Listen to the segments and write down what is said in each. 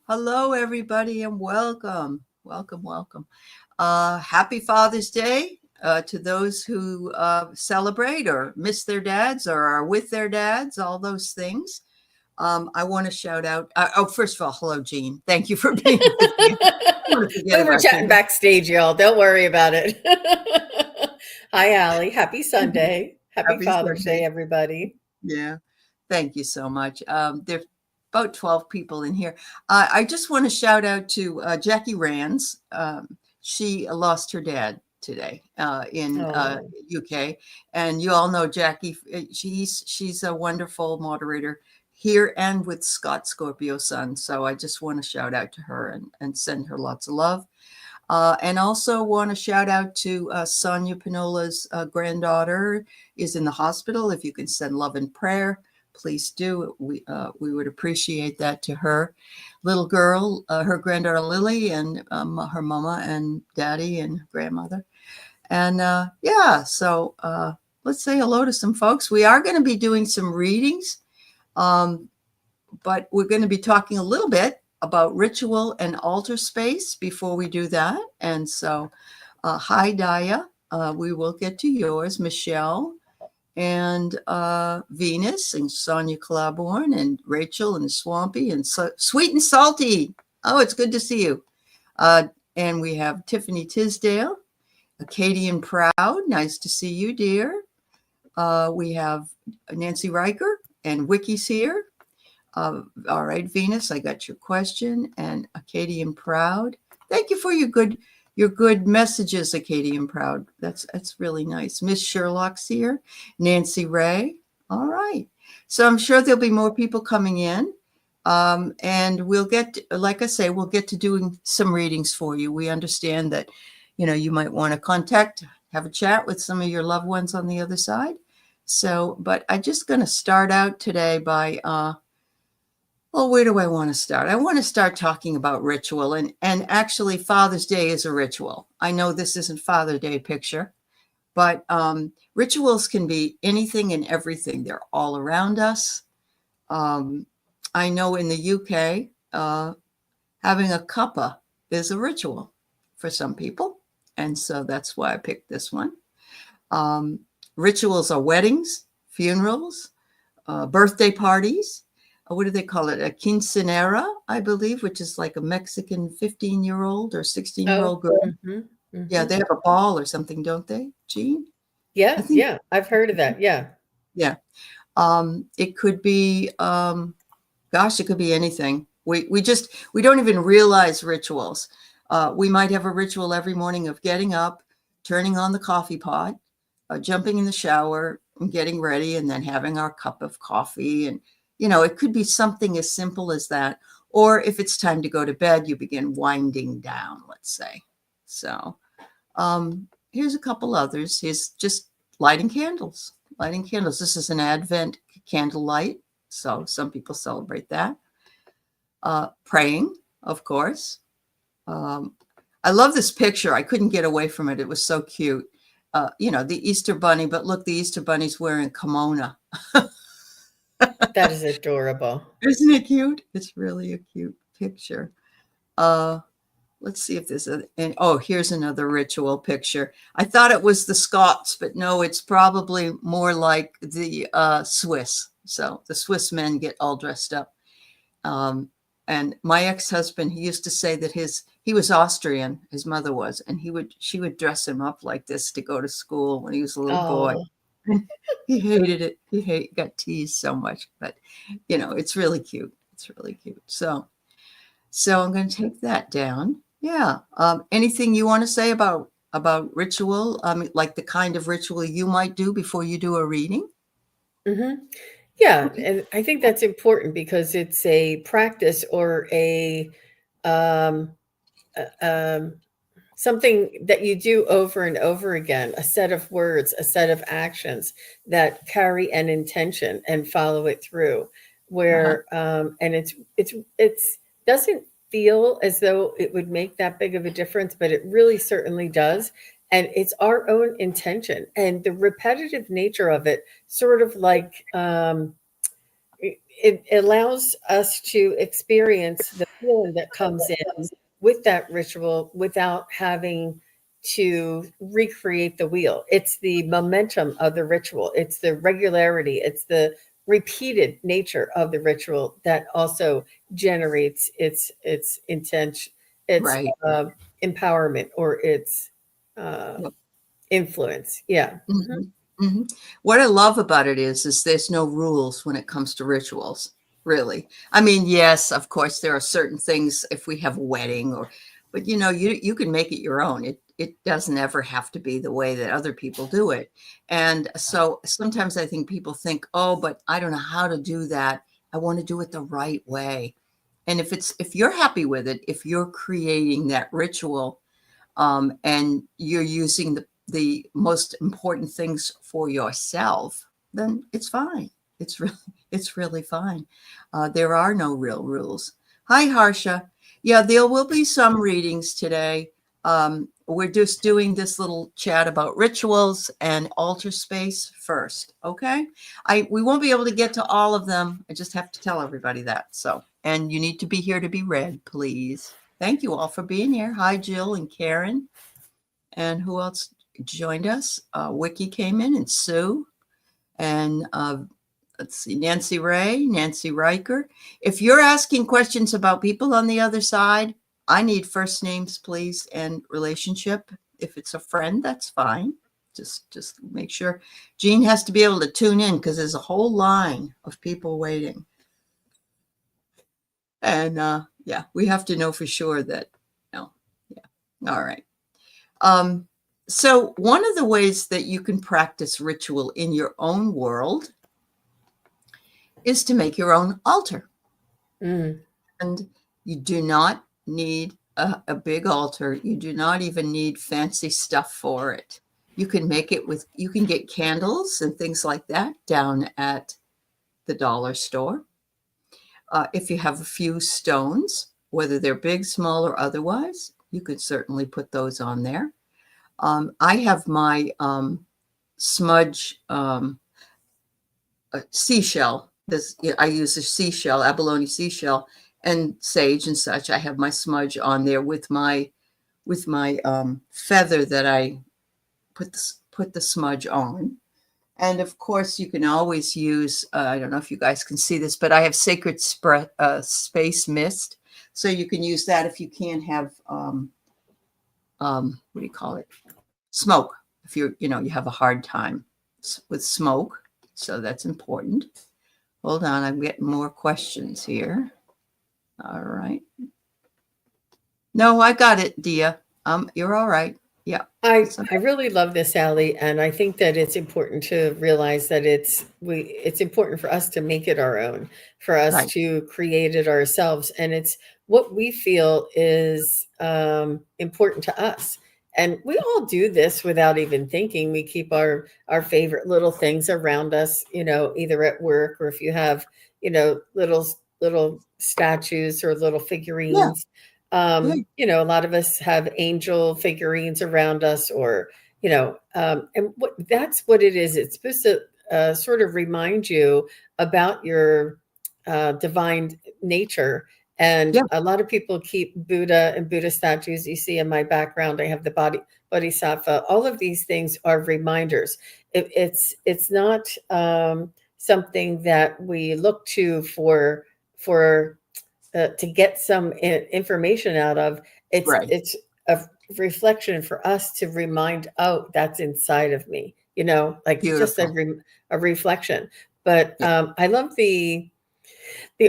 Hello, everybody, and welcome. Welcome, welcome. Happy Father's Day to those who celebrate or miss their dads or are with their dads, all those things. I want to shout out. First of all, hello, Jean. Thank you for being with me. I want to forget We were about chatting you. backstage, y'all. Don't worry about it. Hi, Aley. Happy Sunday. Happy Happy Father's Day, Sunday. everybody. Yeah. Thank you so much. There's about 12 people in here. I just want to shout out to Jackie Rands. She lost her dad today in Oh, UK, and you all know Jackie. She's a wonderful moderator here and with Scott Scorpio Sun. So I just want to shout out to her and send her lots of love. And also want to shout out to Sonia Pinola's granddaughter is in the hospital. If you can send love and prayer, please do. We would appreciate that to her. Little girl, her granddaughter Lily, and her mama and daddy and grandmother. And so let's say hello to some folks. We are going to be doing some readings, but we're going to be talking a little bit about ritual and altar space before we do that. And so, hi, Daya. We will get to yours, Michelle, and Venus, and Sonia Claiborne, and Rachel, and Swampy, and Sweet and Salty. Oh, it's good to see you. And we have Tiffany Tisdale, Acadian Proud. Nice to see you, dear. We have Nancy Riker, and Wiki's here. All right, Venus, I got your question. And Acadian Proud, thank you for your good messages, Acadian Proud. That's really nice. Miss Sherlock's here. Nancy Ray. All right. So I'm sure there'll be more people coming in. And we'll get, like I say, we'll get to doing some readings for you. We understand that, you might want to have a chat with some of your loved ones on the other side. So, but I'm just going to start out today by, well, where do I want to start? I want to start talking about ritual, and actually Father's Day is a ritual. I know this isn't Father's Day picture, but rituals can be anything and everything. They're all around us. I know in the UK, having a cuppa is a ritual for some people, and so that's why I picked this one. Rituals are weddings, funerals, birthday parties. What do they call it? A quinceanera, I believe, which is like a Mexican 15-year-old or 16-year-old girl. Yeah, they have a ball or something, don't they, Jean? Yeah, yeah. I've heard of that. Yeah. Yeah. It could be, it could be anything. We don't even realize rituals. We might have a ritual every morning of getting up, turning on the coffee pot, jumping in the shower and getting ready, and then having our cup of coffee. And it could be something as simple as that. Or if it's time to go to bed, you begin winding down, let's say. So here's a couple others. Here's just lighting candles. Lighting candles. This is an Advent candle light. So some people celebrate that. Praying, of course. I love this picture. I couldn't get away from it. It was so cute. The Easter Bunny, but look, the Easter Bunny's wearing kimono. That is adorable. Isn't it cute? It's really a cute picture. Let's see if there's here's another ritual picture. I thought it was the Scots, but no, it's probably more like the Swiss. So the Swiss men get all dressed up. And my ex-husband, he used to say that he was Austrian, his mother was, and she would dress him up like this to go to school when he was a little boy. He hated it. He got teased so much, but it's really cute. It's really cute. So I'm going to take that down. Yeah. Anything you want to say about ritual? Like the kind of ritual you might do before you do a reading? Mm-hmm. Yeah, okay. And I think that's important because it's a practice or something that you do over and over again, a set of words, a set of actions that carry an intention and follow it through. Where and it's doesn't feel as though it would make that big of a difference, but it really certainly does. And it's our own intention and the repetitive nature of it, sort of like it allows us to experience the feeling that comes in with that ritual without having to recreate the wheel. It's the momentum of the ritual, it's the regularity, it's the repeated nature of the ritual that also generates its intention, its Right. empowerment, or its uh, Yep. influence. Yeah. Mhm. Mhm. Mhm. What I love about it is there's no rules when it comes to rituals, really. I mean, yes, of course, there are certain things if we have a wedding but you can make it your own. It doesn't ever have to be the way that other people do it. And so sometimes I think people think, oh, but I don't know how to do that. I want to do it the right way. And if you're happy with it, if you're creating that ritual, and you're using the most important things for yourself, then it's fine. It's really it's really fine. There are no real rules. Hi, Harsha. Yeah, there will be some readings today. We're just doing this little chat about rituals and altar space first. Okay, we won't be able to get to all of them. I just have to tell everybody that. So, and you need to be here to be read, please. Thank you all for being here. Hi, Jill and Karen. And who else joined us? Wiki came in, and Sue, and let's see, Nancy Ray, Nancy Riker. If you're asking questions about people on the other side, I need first names, please, and relationship. If it's a friend, that's fine. Just make sure. Jean has to be able to tune in because there's a whole line of people waiting. And yeah, we have to know for sure that, no, yeah. All right. So one of the ways that you can practice ritual in your own world is to make your own altar. Mm. And you do not need a big altar. You do not even need fancy stuff for it. You can make it you can get candles and things like that down at the dollar store. If you have a few stones, whether they're big, small, or otherwise, you could certainly put those on there. I have my smudge seashell. I use a seashell, abalone seashell, and sage and such. I have my smudge on there with my feather that I put the smudge on. And of course, you can always use. I don't know if you guys can see this, but I have sacred space mist, so you can use that if you can't have what do you call it? Smoke. If you have a hard time with smoke, so that's important. Hold on, I'm getting more questions here. All right. No, I got it, Dia. You're all right. Yeah. I really love this, Aley, and I think that it's important to realize that it's important for us to make it our own, for us Right. to create it ourselves, and it's what we feel is important to us. And we all do this without even thinking. We keep our favorite little things around us, either at work, or if you have, little statues or little Yeah. figurines. Yeah. A lot of us have angel figurines around us, or and that's what it is. It's supposed to sort of remind you about your divine nature. And Yeah. a lot of people keep Buddha and Buddha statues. You see in my background, I have the bodhisattva. All of these things are reminders. It's not something that we look to for to get some information out of. Right. It's a reflection for us to remind, oh, that's inside of me, like just Beautiful. a reflection. But Yeah. I love the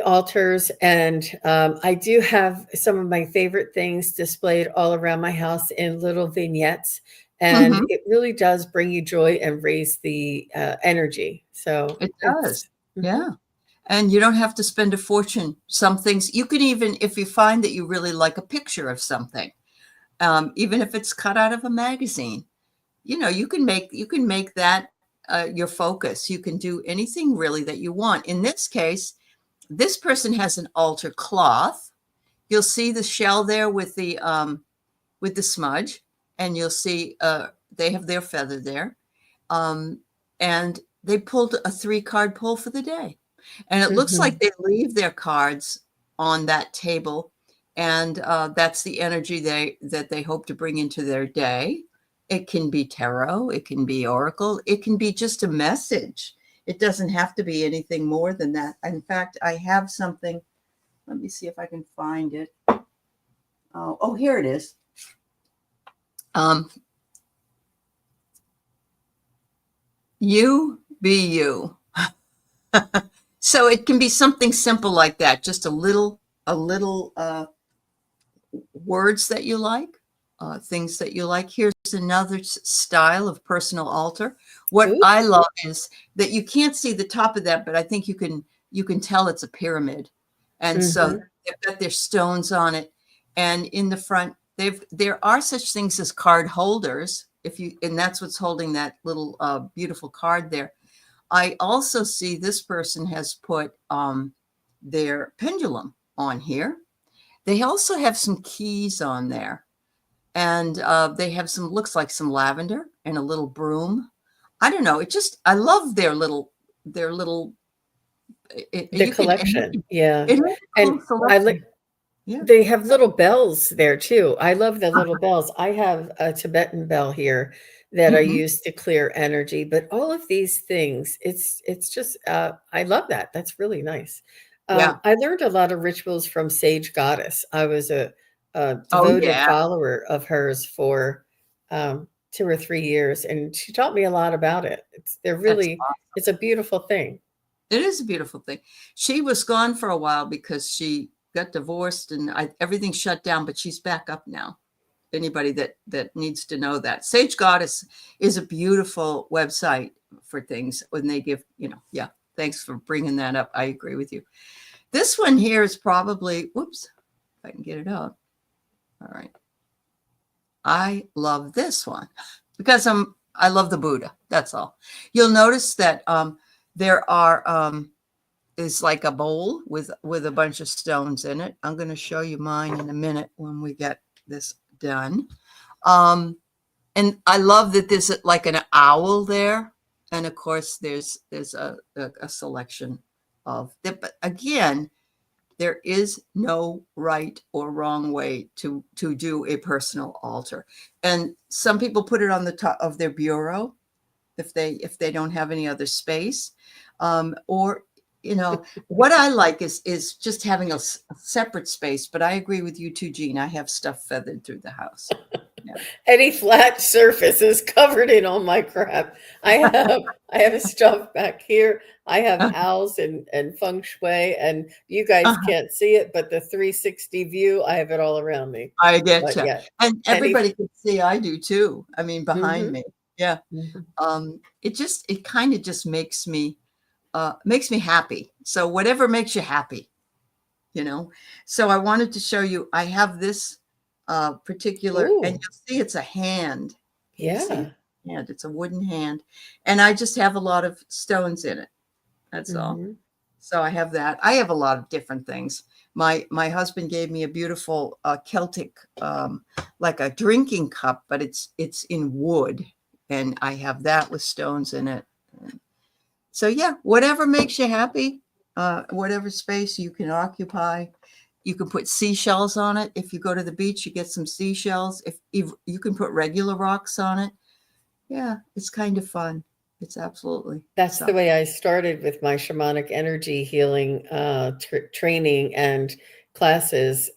altars, and I do have some of my favorite things displayed all around my house in little vignettes, and Mm-hmm. it really does bring you joy and raise the energy. So It it's does. mhm. Yeah. And you don't have to spend a fortune. Some things you can even, if you find that you really like a picture of something, even if it's cut out of a magazine, you can make that your focus. You can do anything really that you want. In this case, this person has an altar cloth. You'll see the shell there with the smudge, and you'll see they have their feather there, and they pulled a 3-card pull for the day. And it looks Mhm. like they leave their cards on that table, and that's the energy that they hope to bring into their day. It can be tarot, it can be oracle, it can be just a message. It doesn't have to be anything more than that. In fact, I have something. Let me see if I can find it. Oh, here it is. You be you. So it can be something simple like that, just a little words that you like, things that you like. Here's another style of personal altar. What Ooh. I love is that you can't see the top of that, but I think you can tell it's a pyramid. And so Mhm. they've got their stones on it. And in the front, there are such things as card holders. And that's what's holding that little beautiful card there. I also see this person has put their pendulum on here. They also have some keys on there, and they have some, looks like some lavender and a little broom. I don't know. I love their little. The You can, and collection. Yeah. it is a And little I like selection. Yeah. they have little bells there too. I love the little bells. I have a Tibetan bell here that I Hmm. use to clear energy, but all of these things, it's just I love that. That's really nice. Yeah. I learned a lot of rituals from Sage Goddess. I was a Oh devoted yeah. follower of hers for 2 or 3 years, and she taught me a lot about it. That's It's a beautiful thing. It is a beautiful thing. She was gone for a while because she got divorced and everything shut down, but she's back up now. Anybody that needs to know that. Sage Goddess is a beautiful website for things when they give, yeah. Thanks for bringing that up. I agree with you. This one here is probably, whoops, if I can get it up. All right. I love this one because I love the Buddha. That's all. You'll notice that there is like a bowl with a bunch of stones in it. I'm going to show you mine in a minute when we get this done. And I love that there's like an owl there, and of course there's a selection of that. But again, there is no right or wrong way to do a personal altar. And some people put it on the top of their bureau if they don't have any other space, or what I like is just having a separate space. But I agree with you too, Jean. I have stuff feathered through the house. Yeah. Any flat surface is covered in all my crap. I have I have stuff back here. I have owls and feng shui, and you guys Uh-huh. can't see it, but the 360 view, I have it all around me. I get But you. yeah, And any. everybody can see I do too. I mean, behind Mhm, me. Yeah. mhm. It kind of just makes me happy. So whatever makes you happy, you know. So I wanted to show you. I have this particular, and Ooh, you'll see it's a hand. Can you see it? yeah. Hand. It's a wooden hand, and I just have a lot of stones in it. That's all. Mhm. So I have that. I have a lot of different things. My husband gave me a beautiful Celtic, like a drinking cup, but it's in wood, and I have that with stones in it. So yeah, whatever makes you happy, whatever space you can occupy. You can put seashells on it. If you go to the beach, you get some seashells. If you can put regular rocks on it, yeah, it's kind of fun. It's absolutely That's so. the way I started with my shamanic energy healing training and classes.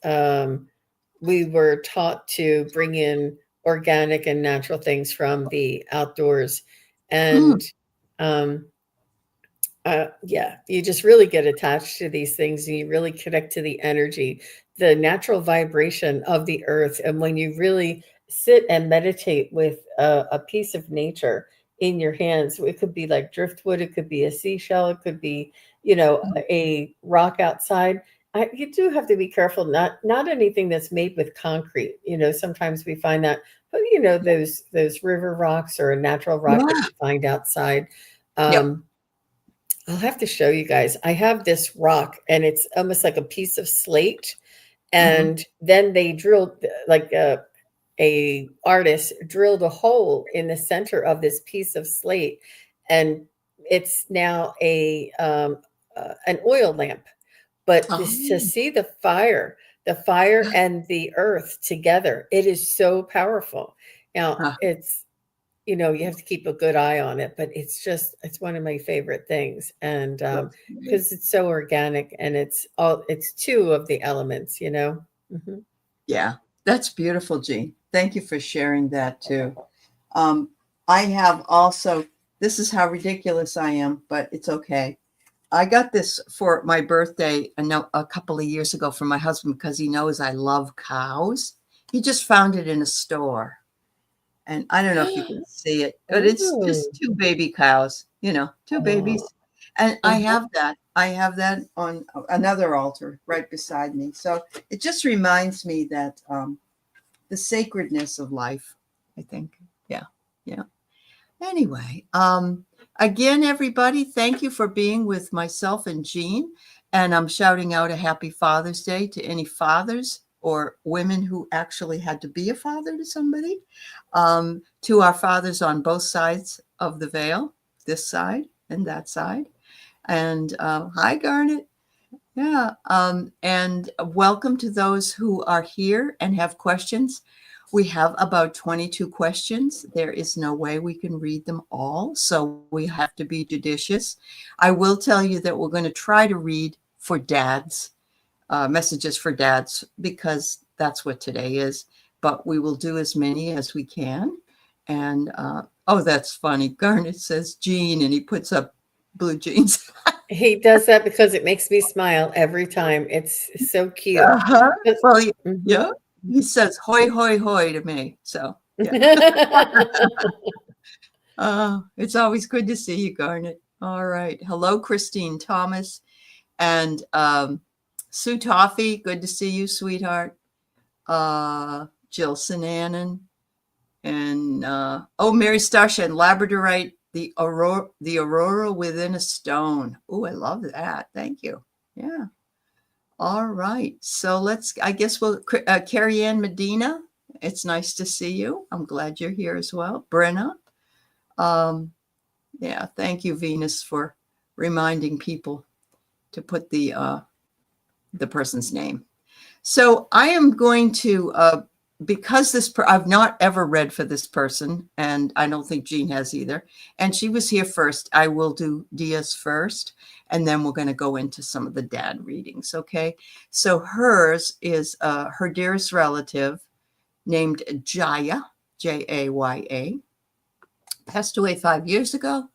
We were taught to bring in organic and natural things from the outdoors. Mm, And um, yeah, you just really get attached to these things and you really connect to the energy, the natural vibration of the earth. And when you really sit and meditate with a piece of nature in your hands, it could be like driftwood, it could be a seashell, it could be, mm, a rock outside. You do have to be careful, not anything that's made with concrete. Sometimes we find that, but those river rocks or a natural rock that yeah. you find outside. Yep. Um, I'll have to show you guys. I have this rock and it's almost like a piece of slate. Hmm. And then they drilled like a artist drilled a hole in the center of this piece of slate. And it's now an oil lamp. But Oh, to see the fire and the earth together, it is so powerful. Now uh, it's, you have to keep a good eye on it, but it's one of my favorite things. And that's great. because it's so organic and it's two of the elements. Hmm. Yeah, that's beautiful, Jean. Thank you for sharing that too. Um, I have also, this is how ridiculous I am, but it's okay. I got this for my birthday a couple of years ago from my husband because he knows I love cows. He just found it in a store. And I don't know if you can see it, but it's Oh. just two baby cows, two babies. And I Uh-huh. have that. I have that on another altar right beside me. So it just reminds me that the sacredness of life, I think. Yeah. Yeah. Anyway, again, everybody, thank you for being with myself and Jean. And I'm shouting out a happy Father's Day to any fathers or women who actually had to be a father to somebody, to our fathers on both sides of the veil, this side and that side. And hi, Garnet. Yeah. And welcome to those who are here and have questions. We have about 22 questions. There is no way we can read them all, so we have to be judicious. I will tell you that we're going to try to read for dads, messages for dads, because that's what today is, but we will do as many as we can. And oh, that's funny. Garnet says Jean, and he puts up blue jeans. He does that because it makes me smile every time. It's so cute. Uh-huh. Well, Mhm. yeah, he says "hoi hoi hoi" to me. So yeah, it's always good to see you, Garnet. All right, hello, Christine Thomas and Sue Toffee. Good to see you, sweetheart. Jill Sinanan and oh, Mary Starshan, Labradorite, the aurora within a stone. Oh, I love that. Thank you. Yeah. All right. So I guess we'll, Carrie Ann Medina, it's nice to see you. I'm glad you're here as well. Brenna. Um, yeah, thank you, Venus, for reminding people to put the person's name. So I am going to, because I've not ever read for this person, and I don't think Jean has either. And she was here first. I will do Dia's first, and then we're going to go into some of the dad readings. Okay. So hers is her dearest relative named Jaya, Jaya, passed away 5 years ago.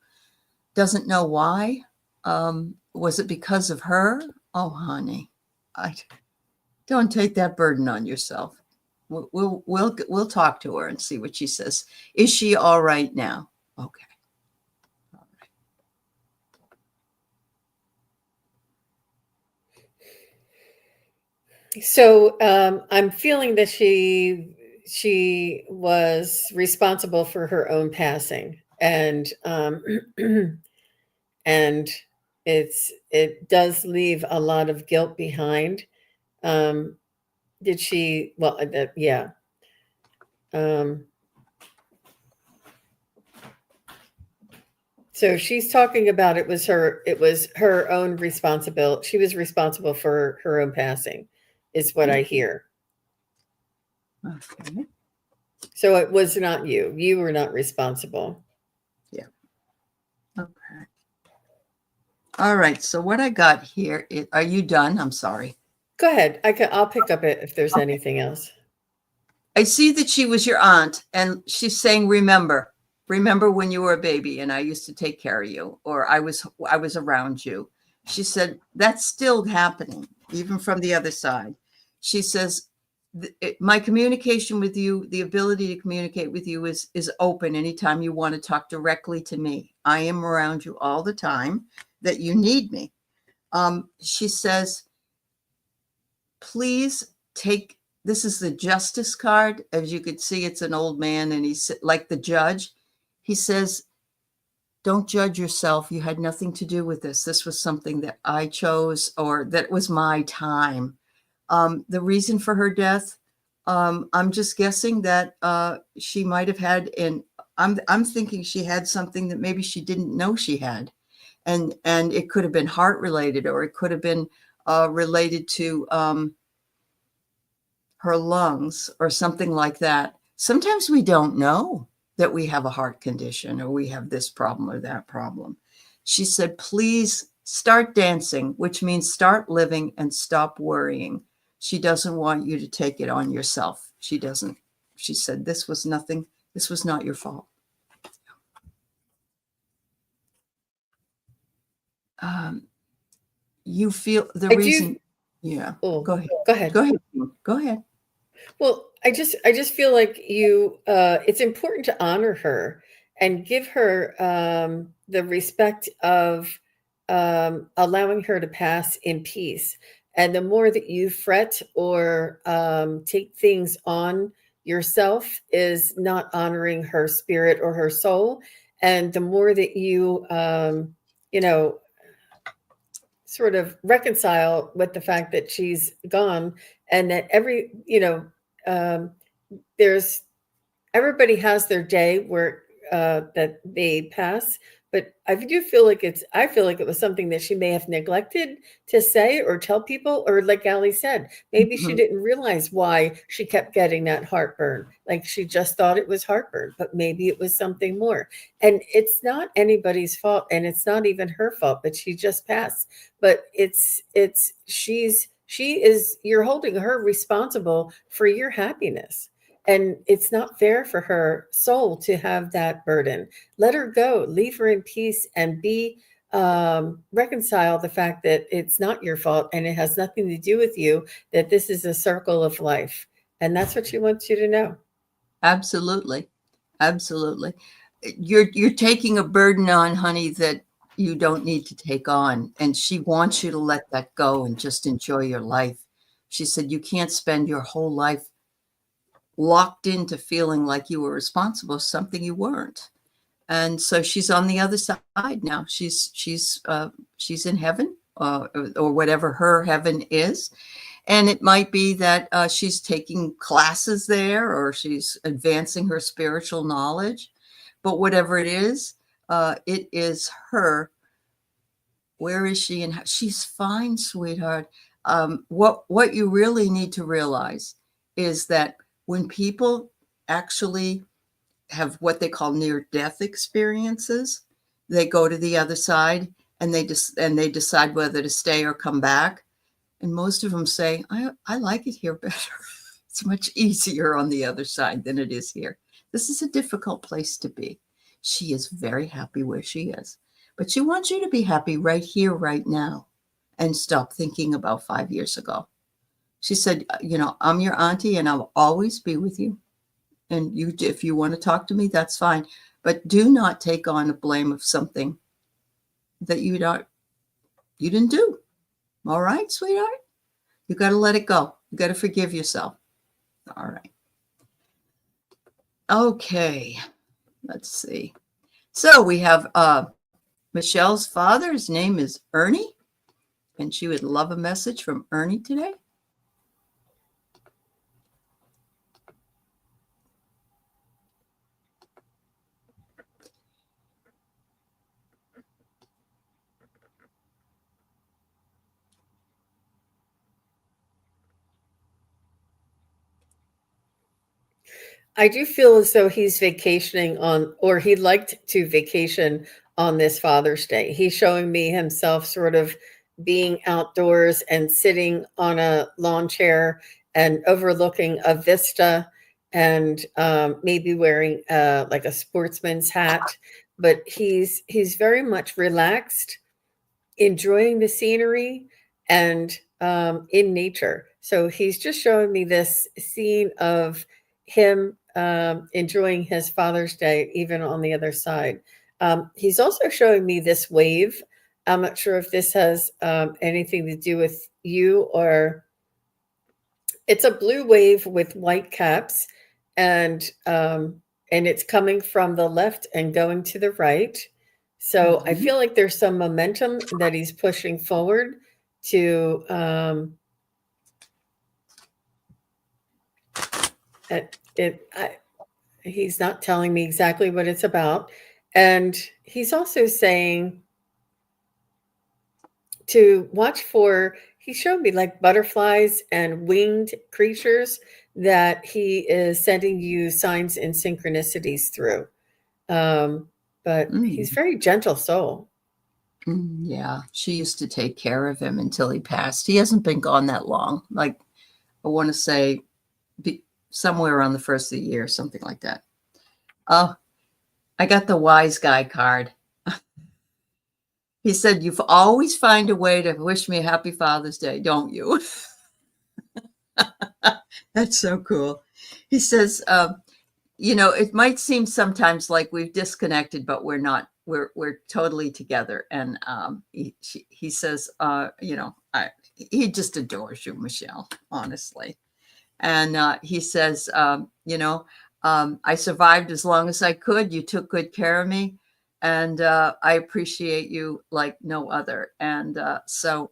Doesn't know why. Was it because of her? Oh, honey, I don't take that burden on yourself. We'll talk to her and see what she says. Is she all right now? Okay. All So I'm feeling that she was responsible for her own passing, and and it does leave a lot of guilt behind. Um, did she? Well, yeah. Um, so she's talking about it was her own responsibility. She was responsible for her own passing, is what I hear. Okay. So it was not you. You were not responsible. Yeah. Okay. All right. So what I got here are you done? I'm sorry. Go ahead. I'll pick up it if there's Okay. anything else. I see that she was your aunt, and she's saying, remember when you were a baby and I used to take care of you, or I was around you. She said that's still happening, even from the other side. She says my communication with you, the ability to communicate with you is open anytime you want to talk directly to me. I am around you all the time that you need me. She says, please take, this is the justice card. As you could see, it's an old man, and he's like the judge. He says, don't judge yourself. You had nothing to do with this. This was something that I chose, or that was my time. The reason for her death, I'm just guessing that she might have had, and I'm thinking she had something that maybe she didn't know she had. and it could have been heart related, or it could have been related to her lungs or something like that. Sometimes we don't know that we have a heart condition or we have this problem or that problem. She said, please start dancing, which means start living and stop worrying. She doesn't want you to take it on yourself. She doesn't. She said, this was nothing. This was not your fault. You feel the reason. Yeah. Oh, go ahead. Go ahead. Go ahead. Go ahead. Well, I just feel like you. It's important to honor her and give her the respect of allowing her to pass in peace. And the more that you fret or take things on yourself is not honoring her spirit or her soul. And the more that you know, sort of reconcile with the fact that she's gone, and that there's everybody has their day where that they pass, but I feel like it was something that she may have neglected to say or tell people, or like Aley said, maybe she didn't realize why she kept getting that heartburn. Like she just thought it was heartburn, but maybe it was something more. And it's not anybody's fault, and it's not even her fault, but she just passed. But you're holding her responsible for your happiness. And it's not fair for her soul to have that burden. Let her go, leave her in peace, and reconcile the fact that it's not your fault and it has nothing to do with you, that this is a circle of life. And that's what she wants you to know. Absolutely. Absolutely. You're taking a burden on, honey, that you don't need to take on. And she wants you to let that go and just enjoy your life. She said, you can't spend your whole life locked into feeling like you were responsible for something you weren't. And so she's on the other side now. She's in heaven, or whatever her heaven is. And it might be that she's taking classes there, or she's advancing her spiritual knowledge. But whatever it is her. Where is she? And she's fine, sweetheart. What you really need to realize is that when people actually have what they call near-death experiences, they go to the other side and they decide whether to stay or come back. And most of them say, I like it here better. It's much easier on the other side than it is here. This is a difficult place to be. She is very happy where she is, but she wants you to be happy right here, right now, and stop thinking about 5 years ago. She said, I'm your auntie and I'll always be with you. And if you want to talk to me, that's fine. But do not take on the blame of something that you didn't do. All right, sweetheart? You got to let it go. You got to forgive yourself. All right. Okay. Let's see. So we have Michelle's father. His name is Ernie. And she would love a message from Ernie today. I do feel as though he's vacationing or he'd liked to vacation on this Father's Day. He's showing me himself sort of being outdoors and sitting on a lawn chair and overlooking a vista, and maybe wearing like a sportsman's hat. But he's very much relaxed, enjoying the scenery and in nature. So he's just showing me this scene of him enjoying his Father's Day, even on the other side. He's also showing me this wave. I'm not sure if this has anything to do with you, or it's a blue wave with white caps, and it's coming from the left and going to the right. So I feel like there's some momentum that he's pushing forward to he's not telling me exactly what it's about. And he's also saying to watch for, he showed me like butterflies and winged creatures that he is sending you signs and synchronicities through. But he's very gentle soul. Yeah, she used to take care of him until he passed. He hasn't been gone that long. Like, I want to say somewhere around the first of the year, something like that. Oh, I got the wise guy card. He said, "You always find a way to wish me a happy Father's Day, don't you?" That's so cool. He says, it might seem sometimes like we've disconnected, but we're not. We're totally together. And he says, he just adores you, Michelle, honestly. And he says, I survived as long as I could. You took good care of me. And I appreciate you like no other. And so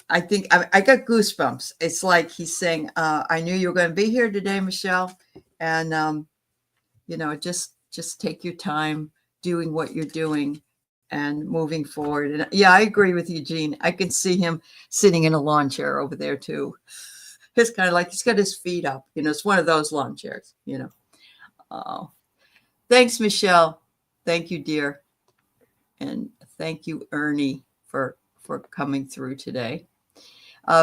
I think I got goosebumps. It's like he's saying, I knew you were going to be here today, Michelle. And, just take your time doing what you're doing and moving forward. And yeah, I agree with you, Jean. I can see him sitting in a lawn chair over there too. It's kind of like he's got his feet up. It's one of those lawn chairs, Oh, thanks, Michelle. Thank you, dear. And thank you, Ernie, for coming through today.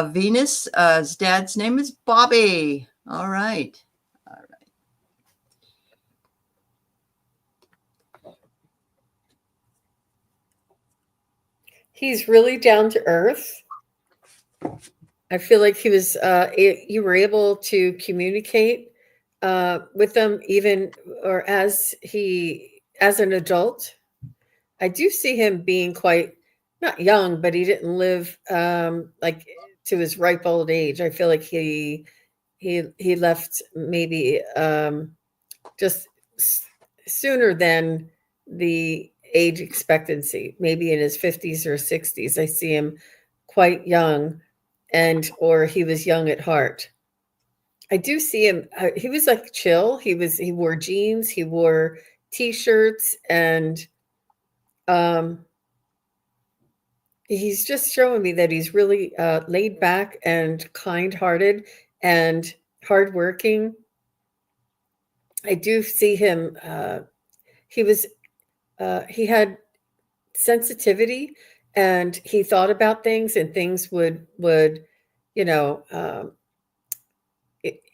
Venus, his dad's name is Bobby. All right. He's really down to earth. I feel like he was, you were able to communicate with them even, or as an adult. I do see him being quite, not young, but he didn't live like to his ripe old age. I feel like he left maybe just sooner than the age expectancy, maybe in his 50s or 60s. I see him quite young, or he was young at heart. I do see him. He was like chill. He wore jeans, he wore t-shirts, and he's just showing me that he's really laid back and kind-hearted and hardworking. I do see him. He had sensitivity, and he thought about things, and things would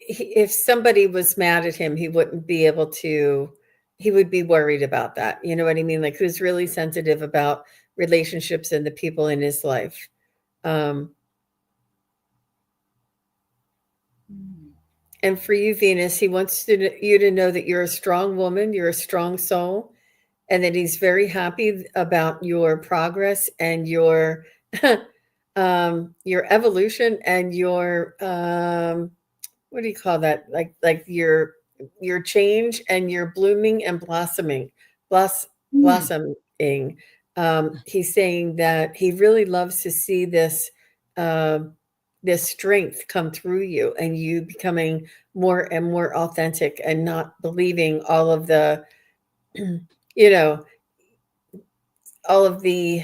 if somebody was mad at him, he wouldn't be able to. He would be worried about that. You know what I mean? Like, he was really sensitive about relationships and the people in his life. And for you, Venus, he wants you to know that you're a strong woman, you're a strong soul, and that he's very happy about your progress and your evolution and your what do you call that? Like your change and your blooming and blossoming. Blossoming. He's saying that he really loves to see this this strength come through you, and you becoming more and more authentic, and not believing all of the all of the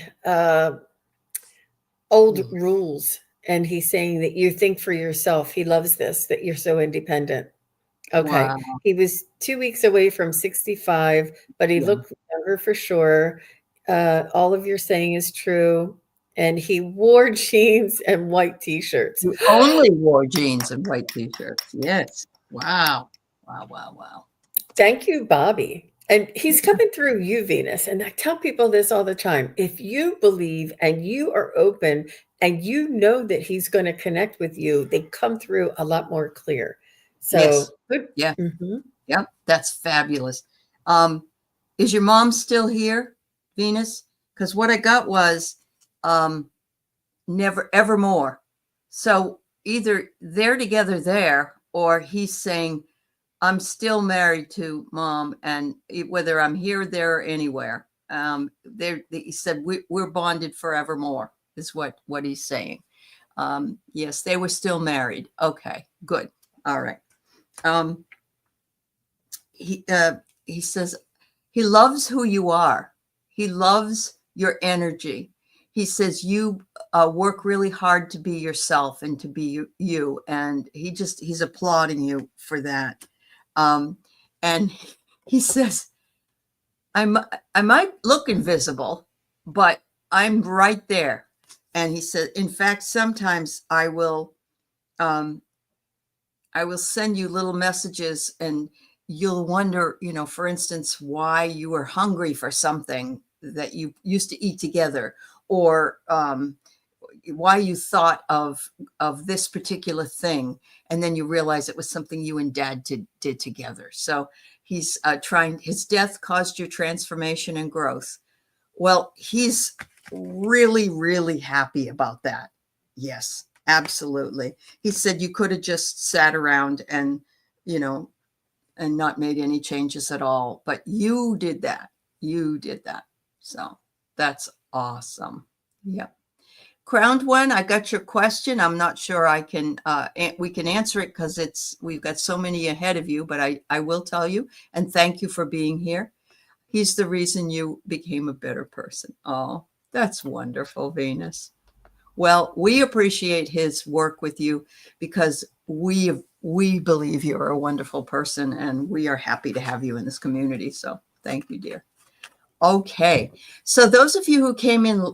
old rules. And he's saying that you think for yourself. He loves this, that you're so independent. Okay. Wow. He was 2 weeks away from 65, but he looked younger for sure. All of your saying is true. And he wore jeans and white t-shirts. He only wore jeans and white t-shirts. Yes. Wow. Wow, wow, wow. Thank you, Bobby. And he's coming through you, Venus. And I tell people this all the time. If you believe and you are open and you know that he's going to connect with you, they come through a lot more clear. So, yes. Good. Yeah. Mm-hmm. Yep. That's fabulous. Is your mom still here, Venus? Because what I got was never, evermore. So either they're together there, or he's saying, I'm still married to Mom, and whether I'm here, there, or anywhere. He said, we're bonded forevermore, is what he's saying. Yes, they were still married. Okay, good. All right. He says he loves who you are. He loves your energy. he says you work really hard to be yourself and to be you, and he's applauding you for that. And he says, I might look invisible, but I'm right there. And he said, in fact, sometimes I will send you little messages, and you'll wonder, for instance, why you were hungry for something that you used to eat together, or why you thought of this particular thing, and then you realize it was something you and Dad did together. So he's his death caused your transformation and growth. Well, he's really, really happy about that. Yes, absolutely. He said you could have just sat around and, and not made any changes at all, but you did that. You did that. So that's awesome. Yep. Crowned one, I got your question. I'm not sure we can answer it because we've got so many ahead of you, but I will tell you, and thank you for being here. He's the reason you became a better person. Oh, that's wonderful, Venus. Well, we appreciate his work with you because we believe you're a wonderful person, and we are happy to have you in this community. So thank you, dear. Okay. So those of you who came in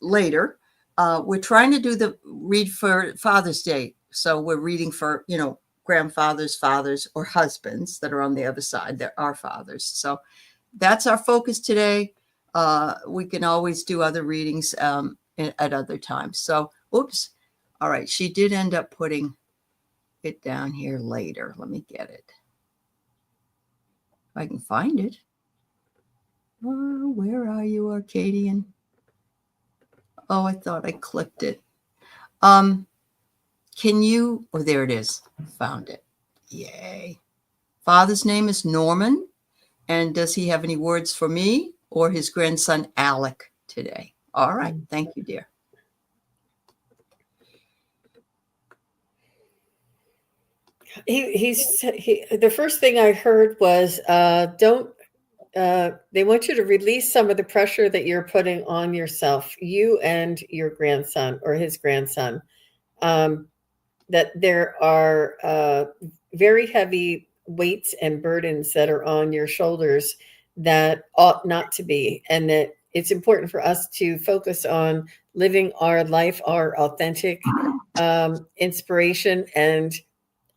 later, we're trying to do the read for Father's Day. So we're reading for, grandfathers, fathers, or husbands that are on the other side. They're our fathers. So that's our focus today. We can always do other readings at other times. So, oops. All right. She did end up putting it down here later. Let me get it. If I can find it. Oh, where are you, Arcadian? Oh, I thought I clicked it. Can you, oh, there it is. Found it. Yay. Father's name is Norman. And does he have any words for me or his grandson, Alec, today? All right. Thank you, dear. The first thing I heard was, they want you to release some of the pressure that you're putting on yourself, you and your grandson or his grandson, that there are very heavy weights and burdens that are on your shoulders that ought not to be, and that it's important for us to focus on living our life, our authentic inspiration, and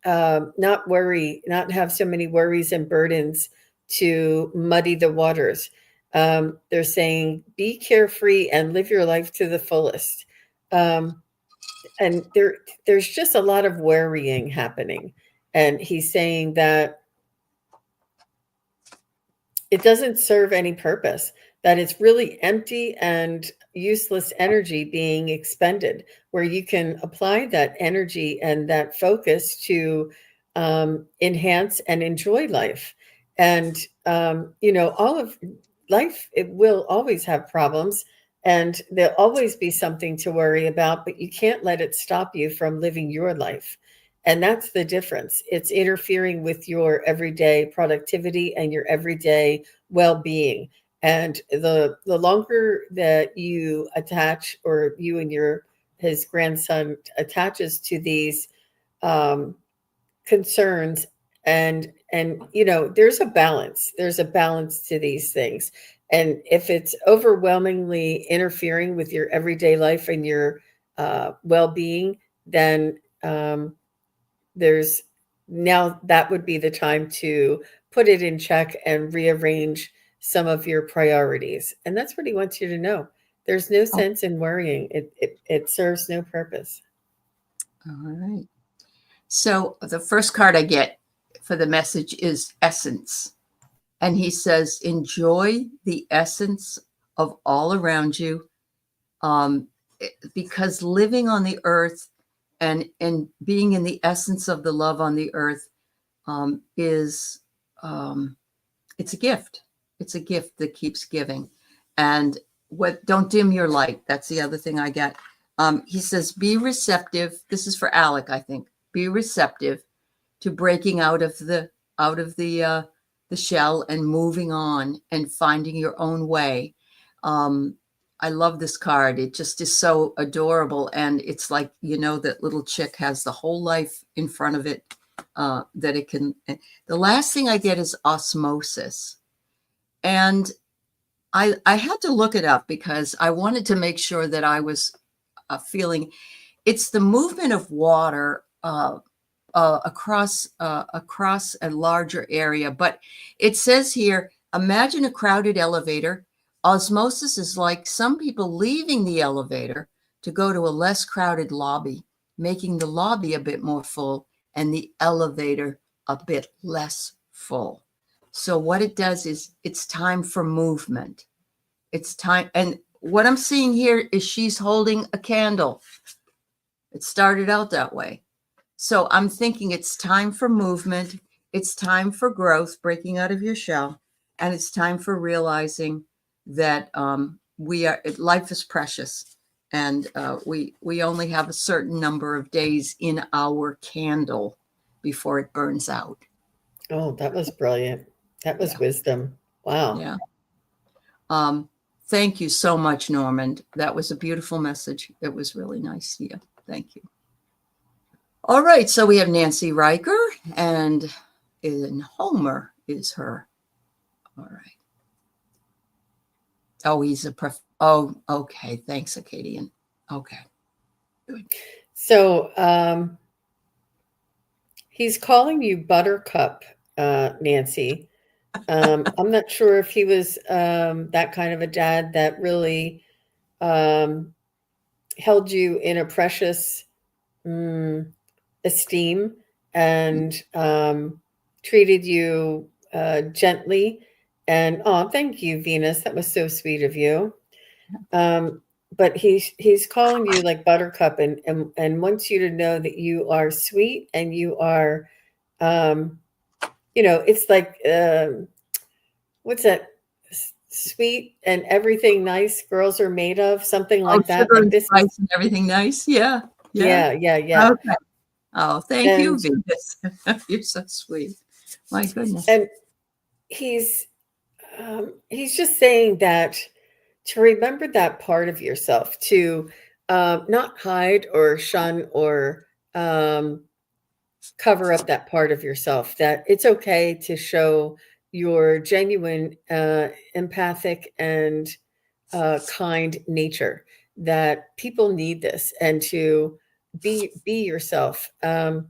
not have so many worries and burdens to muddy the waters. They're saying be carefree and live your life to the fullest. And there's just a lot of worrying happening. And he's saying that it doesn't serve any purpose, that it's really empty and useless energy being expended, where you can apply that energy and that focus to enhance and enjoy life. And, all of life, it will always have problems, and there'll always be something to worry about, but you can't let it stop you from living your life. And that's the difference. It's interfering with your everyday productivity and your everyday well-being. And the longer that you attach, or you and his grandson attaches to these concerns, and there's a balance. There's a balance to these things. And if it's overwhelmingly interfering with your everyday life and your well-being, then that would be the time to put it in check and rearrange some of your priorities. And that's what he wants you to know. There's no sense in worrying. It serves no purpose. All right. So the first card I get for the message is essence. And he says, enjoy the essence of all around you. Because living on the earth and being in the essence of the love on the earth it's a gift. It's a gift that keeps giving. And don't dim your light. That's the other thing I get. He says, be receptive. This is for Alec, I think. Be receptive to breaking out of the shell and moving on and finding your own way. I love this card. It just is so adorable. And it's like, that little chick has the whole life in front of it, that it can. The last thing I get is osmosis. And I had to look it up because I wanted to make sure that I was feeling it's the movement of water across a larger area. But it says here, imagine a crowded elevator. Osmosis is like some people leaving the elevator to go to a less crowded lobby, making the lobby a bit more full and the elevator a bit less full. So what it does is it's time for movement. It's time. And what I'm seeing here is she's holding a candle. It started out that way. So I'm thinking it's time for movement. It's time for growth, breaking out of your shell. And it's time for realizing that life is precious. And we only have a certain number of days in our candle before it burns out. Oh, that was brilliant. That was wisdom. Wow. Yeah. Thank you so much, Norman. That was a beautiful message. It was really nice. Yeah. Thank you. All right. So we have Nancy Riker and Homer is her. All right. Oh, he's oh, okay. Thanks, Acadian. Okay. Good. So he's calling you Buttercup, Nancy. I'm not sure if he was that kind of a dad that really held you in a precious esteem and treated you gently. And thank you, Venus. That was so sweet of you. But he's calling you like Buttercup and wants you to know that you are sweet and you are, it's like, what's that? Sweet and everything nice girls are made of, something like that. Sugar Like and this spice and everything nice. Yeah. Yeah. Okay. Oh, thank you, Venus. You're so sweet. My goodness. And he's just saying that to remember that part of yourself, to not hide or shun or cover up that part of yourself, that it's okay to show your genuine empathic and kind nature, that people need this, and to be yourself. I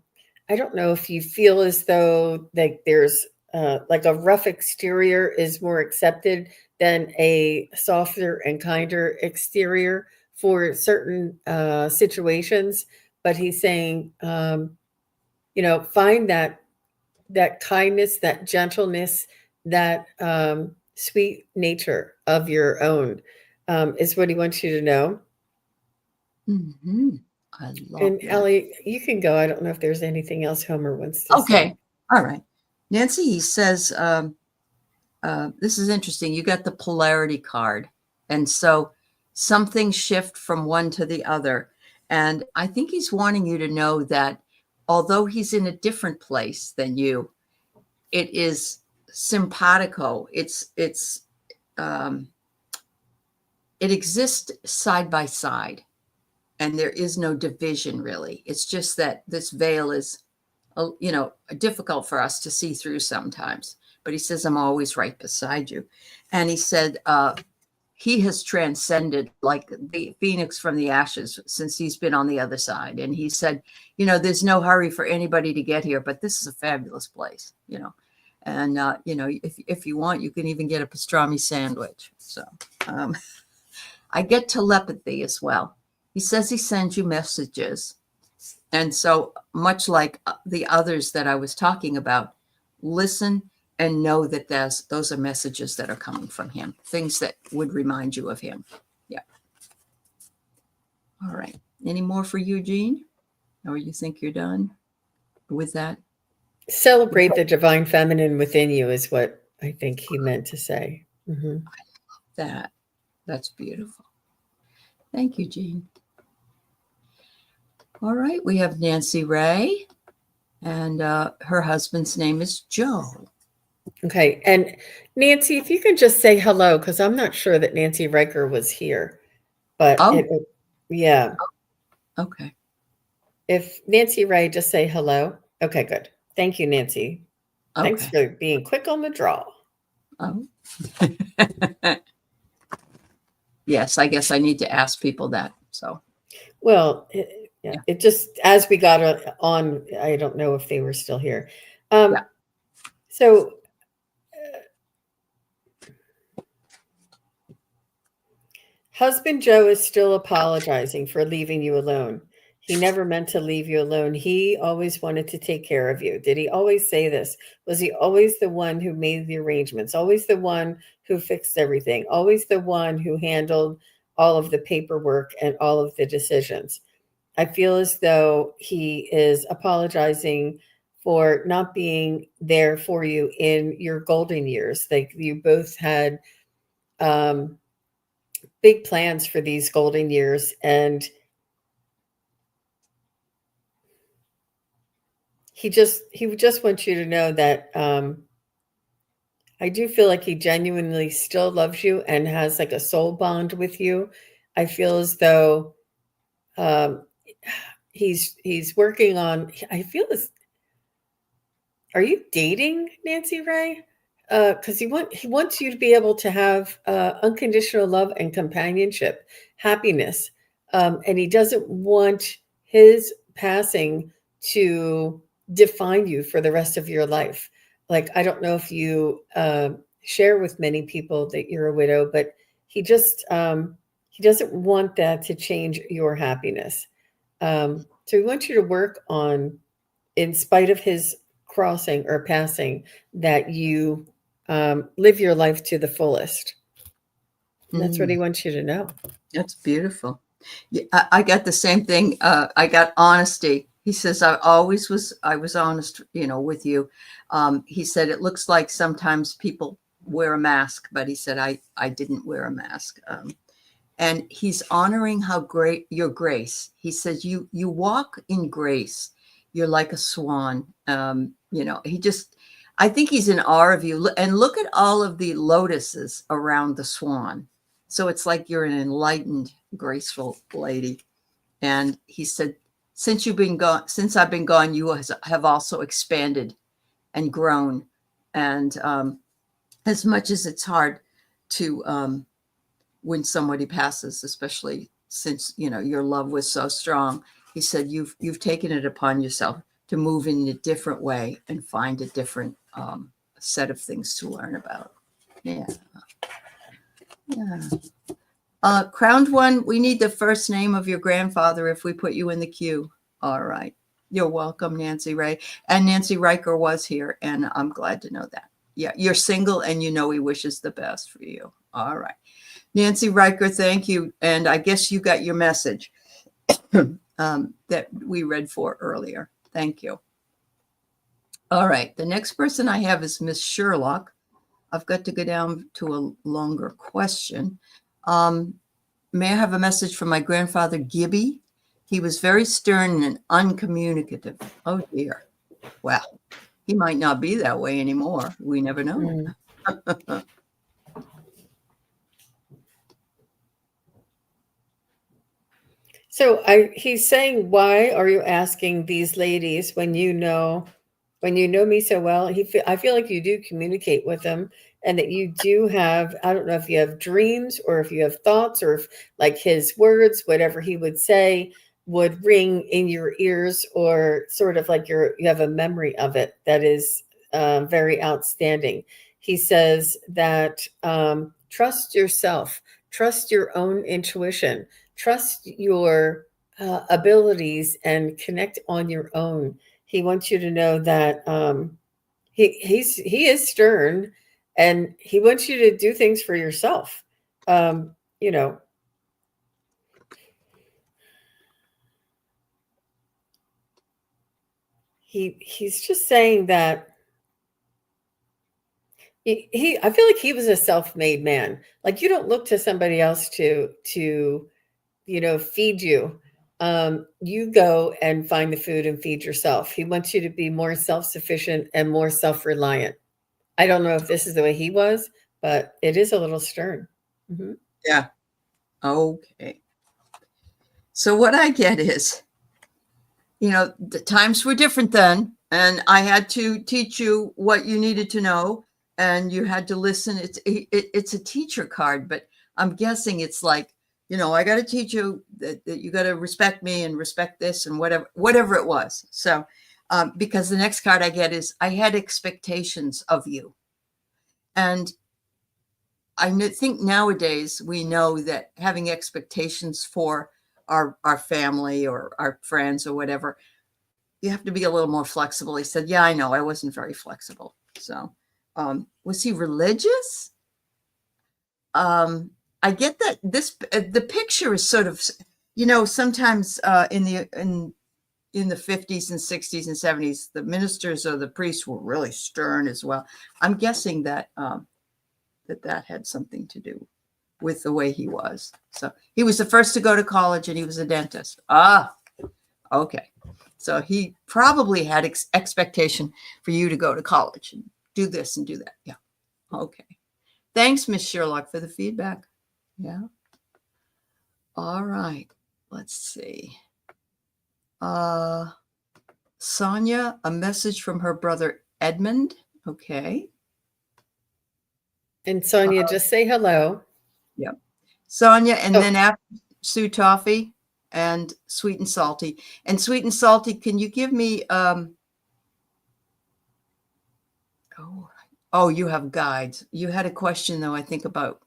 don't know if you feel as though like there's like a rough exterior is more accepted than a softer and kinder exterior for certain situations. But he's saying, find that kindness, that gentleness, that sweet nature of your own is what he wants you to know. Mm-hmm. I love and that. Aley, you can go. I don't know if there's anything else Homer wants to say. Okay. All right. Nancy, he says, this is interesting. You got the polarity card. And so some things shift from one to the other. And I think he's wanting you to know that although he's in a different place than you, it is simpatico. It exists side by side. And there is no division, really. It's just that this veil is, difficult for us to see through sometimes. But he says, I'm always right beside you. And he said, he has transcended like the phoenix from the ashes since he's been on the other side. And he said, there's no hurry for anybody to get here, but this is a fabulous place, And, if you want, you can even get a pastrami sandwich. So I get telepathy as well. He says he sends you messages. And so much like the others that I was talking about, listen and know that those are messages that are coming from him, things that would remind you of him. Yeah. All right. Any more for Eugene? Or you think you're done with that? Celebrate the divine feminine within you is what I think he meant to say. Mm-hmm. I love that. That's beautiful. Thank you, Jean. All right, we have Nancy Ray, and her husband's name is Joe. Okay, and Nancy, if you can just say hello, because I'm not sure that Nancy Riker was here. But Oh, yeah. okay. If Nancy Ray, just say hello. Okay, good. Thank you, Nancy. Thanks Okay. for being quick on the draw. Oh. Yes, I guess I need to ask people that. So, Well, yeah, yeah. it just, as we got on, I don't know if they were still here. Yeah. So husband Joe is still apologizing for leaving you alone. He never meant to leave you alone. He always wanted to take care of you. Did he always say this? Was he always the one who made the arrangements? Always the one who fixed everything? Always the one who handled all of the paperwork and all of the decisions? I feel as though he is apologizing for not being there for you in your golden years. Like you both had big plans for these golden years, and he just wants you to know that I do feel like he genuinely still loves you and has like a soul bond with you. I feel as though um, he's working on. I feel as. Are you dating Nancy Ray? Because he wants you to be able to have unconditional love and companionship, happiness, and he doesn't want his passing to define you for the rest of your life. Like I don't know if you share with many people that you're a widow, but he doesn't want that to change your happiness. So he wants you to work on, in spite of his crossing or passing, that you live your life to the fullest. And that's what he wants you to know. That's beautiful. Yeah, I got the same thing. I got honesty. He says, I was honest, with you. He said, it looks like sometimes people wear a mask, but he said, I didn't wear a mask. And he's honoring how great your grace. He says, you walk in grace. You're like a swan. I think he's in awe of you. And look at all of the lotuses around the swan. So it's like you're an enlightened, graceful lady. And he said, since I've been gone, you have also expanded and grown. And as much as it's hard to when somebody passes, especially since your love was so strong, he said you've taken it upon yourself to move in a different way and find a different set of things to learn about. Yeah. Crowned one, we need the first name of your grandfather if we put you in the queue. All right. You're welcome, Nancy Ray. And Nancy Riker was here, and I'm glad to know that. Yeah, you're single, and he wishes the best for you. All right. Nancy Riker, thank you. And I guess you got your message that we read for earlier. Thank you. All right. The next person I have is Miss Sherlock. I've got to go down to a longer question. May I have a message from my grandfather, Gibby? He was very stern and uncommunicative. Oh, dear. Well, he might not be that way anymore. We never know. So he's saying, why are you asking these ladies when you know me so well? I feel like you do communicate with them, and that you do have, I don't know if you have dreams or if you have thoughts, or if like his words, whatever he would say, would ring in your ears, or sort of like you have a memory of it that is very outstanding. He says that trust yourself, trust your own intuition, trust your abilities, and connect on your own. He wants you to know that he is stern, and he wants you to do things for yourself. You know, he's just saying that I feel like he was a self-made man. Like you don't look to somebody else to feed you. You go and find the food and feed yourself. He wants you to be more self-sufficient and more self-reliant. I don't know if this is the way he was, but it is a little stern. Mm-hmm. Yeah. Okay. So what I get is, the times were different then, and I had to teach you what you needed to know, and you had to listen. It's a teacher card, but I'm guessing it's like, I got to teach you that you got to respect me and respect this and whatever it was. So, because the next card I get is, I had expectations of you. And I think nowadays we know that having expectations for our family or our friends or whatever, you have to be a little more flexible. He said, yeah, I know. I wasn't very flexible. So, was he religious? I get that the picture is sort of, sometimes in the 50s and 60s and 70s, the ministers or the priests were really stern as well. I'm guessing that that had something to do with the way he was. So he was the first to go to college, and he was a dentist. Okay. So he probably had expectation for you to go to college and do this and do that. Yeah. Okay. Thanks, Miss Sherlock, for the feedback. Yeah. All right. Let's see. Sonia, a message from her brother Edmund. Okay. And Sonia, just say hello. Yep. Sonia, and then after Sue Toffee and Sweet and Salty. And Sweet and Salty, can you give me oh, you have guides. You had a question though, I think about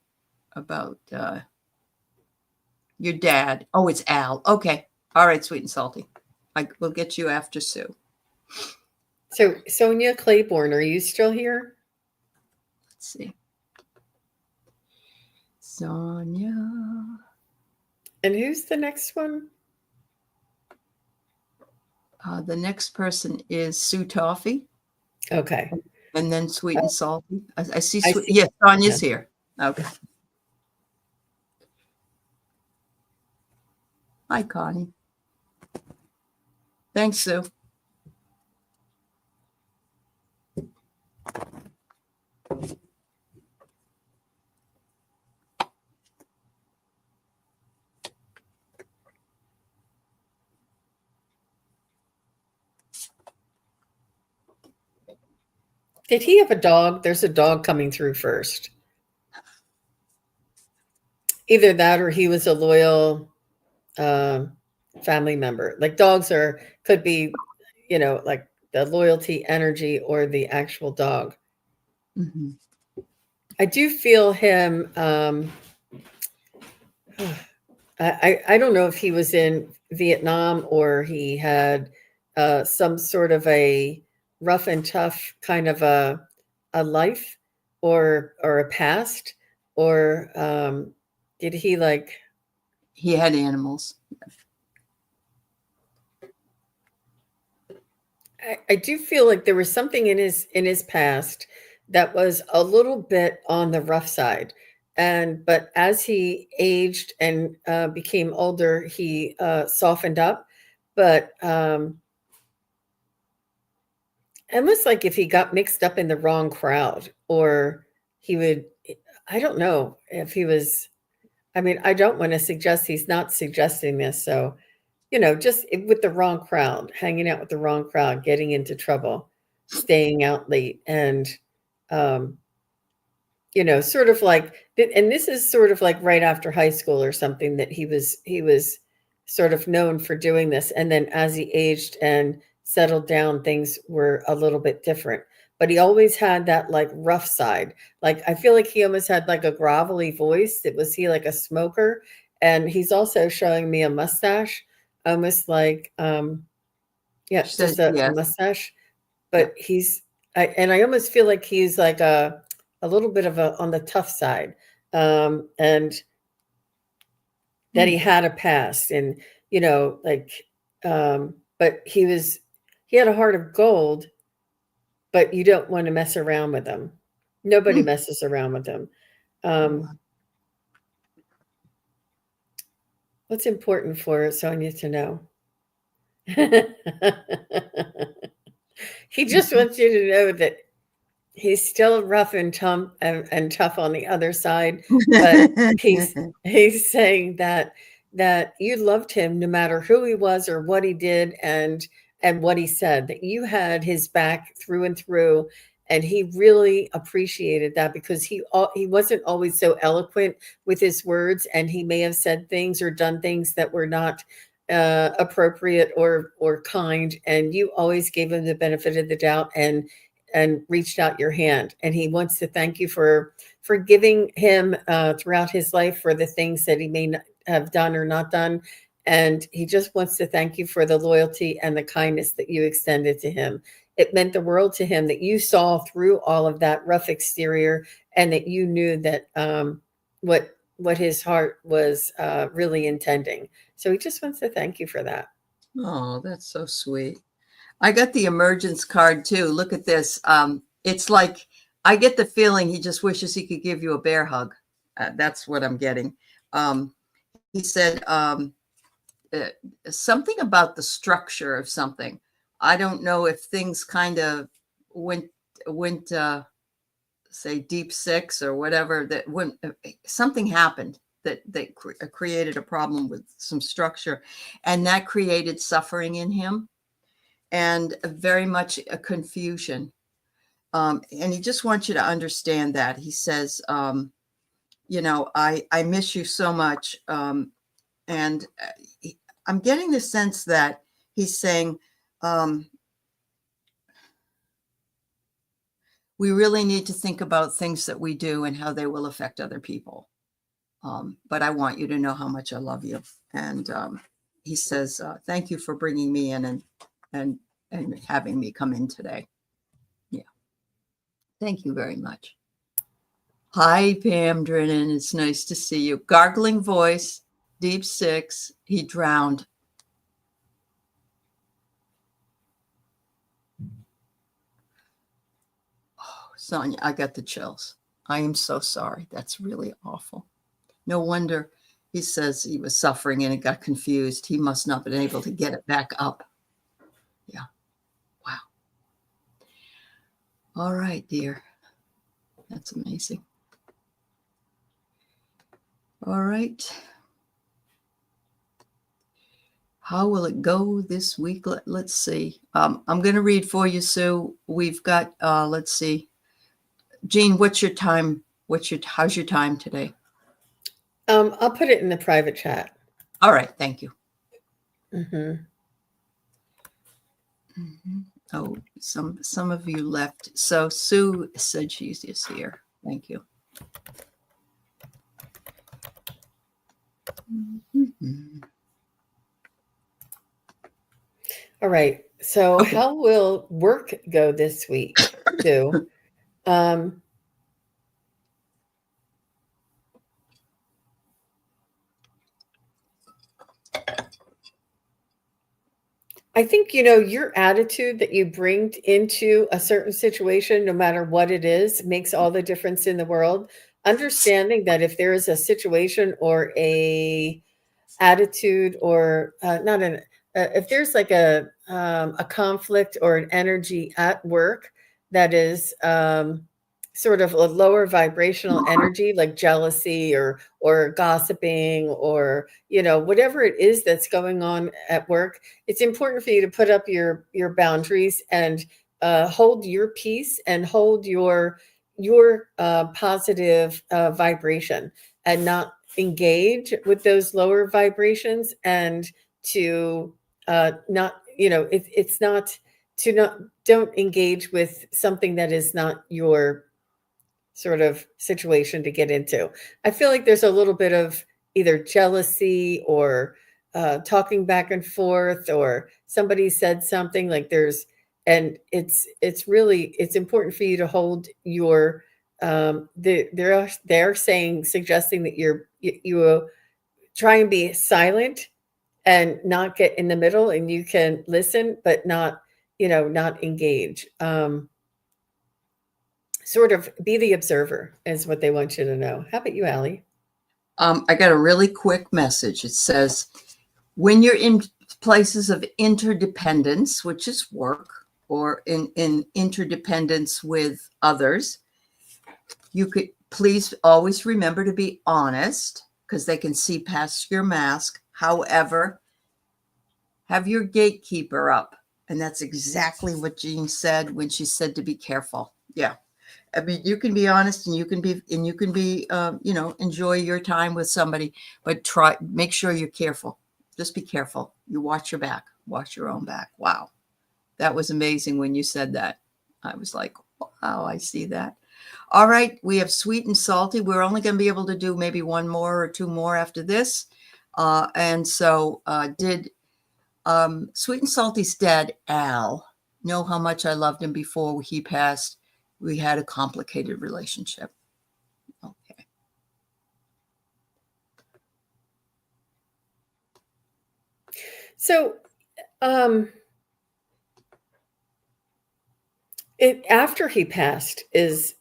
your dad. Oh, it's Al. Okay. All right, Sweet and Salty. We'll get you after Sue. So Sonia Claiborne, are you still here? Let's see. Sonia. And who's the next one? The next person is Sue Toffee. Okay. And then Sweet and Salty. I see. I see. Yes, Sonia's here. Okay. Hi, Connie. Thanks, Sue. Did he have a dog? There's a dog coming through first. Either that or he was a loyal family member. Like dogs could be, like the loyalty energy or the actual dog. Mm-hmm. I do feel him. I don't know if he was in Vietnam or he had some sort of a rough and tough kind of a life or a past, or did he like? He had animals. I do feel like there was something in his past that was a little bit on the rough side. But as he aged and became older, he softened up. But almost like if he got mixed up in the wrong crowd, or he would, I don't know if he was, I mean, I don't want to suggest, he's not suggesting this. So, just with the wrong crowd, hanging out with the wrong crowd, getting into trouble, staying out late, and sort of like, and this is sort of like right after high school or something, that he was sort of known for doing this. And then as he aged and settled down, things were a little bit different. But he always had that like rough side. Like, I feel like he almost had like a grovelly voice. Was he like a smoker? And he's also showing me a mustache, almost like, just a mustache. But I almost feel like he's like a little bit of on the tough side, and that he had a past, and but he had a heart of gold, but you don't want to mess around with him. Nobody messes around with him. What's important for Sonia to know? He just wants you to know that he's still rough and tough and tough on the other side, but he's saying that that you loved him no matter who he was or what he did and what he said, that you had his back through and through. And he really appreciated that, because he wasn't always so eloquent with his words, and he may have said things or done things that were not appropriate or kind, and you always gave him the benefit of the doubt and reached out your hand. And he wants to thank you for giving him throughout his life for the things that he may not have done or not done. And he just wants to thank you for the loyalty and the kindness that you extended to him. It meant the world to him that you saw through all of that rough exterior, and that you knew that what his heart was really intending. So he just wants to thank you for that. Oh, that's so sweet. I got the emergence card too. Look at this. It's like, I get the feeling he just wishes he could give you a bear hug. That's what I'm getting. He said something about the structure of something. I don't know if things kind of went say deep six or whatever, that when something happened that created a problem with some structure, and that created suffering in him, and very much a confusion. And he just wants you to understand that. He says, you know, I miss you so much. And I'm getting the sense that he's saying, we really need to think about things that we do and how they will affect other people. But I want you to know how much I love you. And he says, thank you for bringing me in and having me come in today. Yeah. Thank you very much. Hi, Pam Drennan. It's nice to see you. Gargling voice, deep six. He drowned. Oh, Sonia, I got the chills. I am so sorry. That's really awful. No wonder he says he was suffering and it got confused. He must not have been able to get it back up. Yeah. Wow. All right, dear. That's amazing. All right. How will it go this week? Let's see. I'm going to read for you, Sue. We've got, let's see. Jean, what's your time? How's your time today? I'll put it in the private chat. All right. Thank you. Mm-hmm. Mm-hmm. Oh, some of you left. So Sue said she's just here. Thank you. Mm-hmm. All right. So Okay. how will work go this week, too? I think, your attitude that you bring into a certain situation, no matter what it is, makes all the difference in the world. Understanding that if there is a situation or a attitude or if there's like a conflict or an energy at work that is sort of a lower vibrational energy, like jealousy or gossiping or whatever it is that's going on at work, it's important for you to put up your boundaries and hold your peace and hold your positive vibration, and not engage with those lower vibrations, and to not it's not to not don't engage with something that is not your sort of situation to get into. I feel like there's a little bit of either jealousy or talking back and forth, or somebody said something like and it's important for you to hold your they're suggesting that you try and be silent and not get in the middle, and you can listen but not engage. Sort of be the observer is what they want you to know. How about you, Aley? I got a really quick message. It says, when you're in places of interdependence, which is work, or in interdependence with others, you could please always remember to be honest, because they can see past your mask. However, have your gatekeeper up. And that's exactly what Jean said when she said to be careful. Yeah. I mean, you can be honest and you can be, enjoy your time with somebody, but make sure you're careful. Just be careful. You watch your back, watch your own back. Wow. That was amazing when you said that. I was like, wow, I see that. All right. We have sweet and salty. We're only going to be able to do maybe one more or two more after this. And so did Sweet and Salty's dad, Al, know how much I loved him before he passed? We had a complicated relationship. Okay. So, after he passed is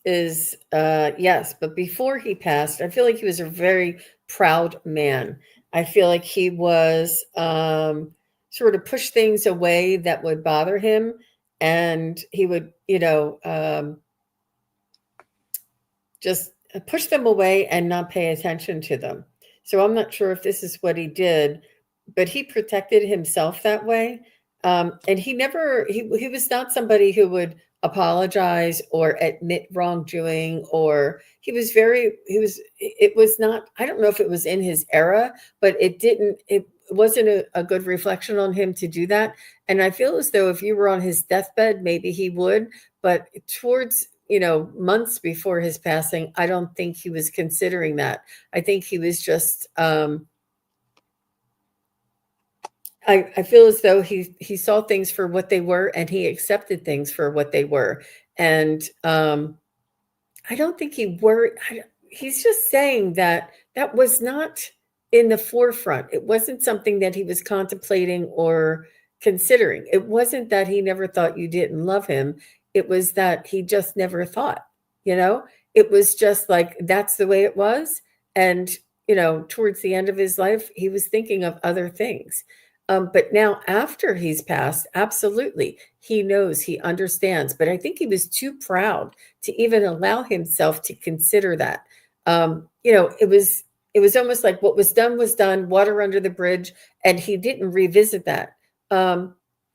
yes, but before he passed, I feel like he was a very proud man. I feel like he was sort of push things away that would bother him, and he would, just push them away and not pay attention to them. So I'm not sure if this is what he did, but he protected himself that way. And he was not somebody who would apologize or admit wrongdoing, or it was not, I don't know if it was in his era, but it wasn't a good reflection on him to do that. And I feel as though if you were on his deathbed, maybe he would, but towards, months before his passing, I don't think he was considering that. I think he was just, I feel as though he saw things for what they were, and he accepted things for what they were. And I don't think he worried. He's just saying that was not in the forefront. It wasn't something that he was contemplating or considering. It wasn't that he never thought you didn't love him. It was that he just never thought, it was just like, that's the way it was. And, towards the end of his life, he was thinking of other things. But now after he's passed, absolutely, he knows, he understands. But I think he was too proud to even allow himself to consider that. It was almost like what was done, water under the bridge, and he didn't revisit that.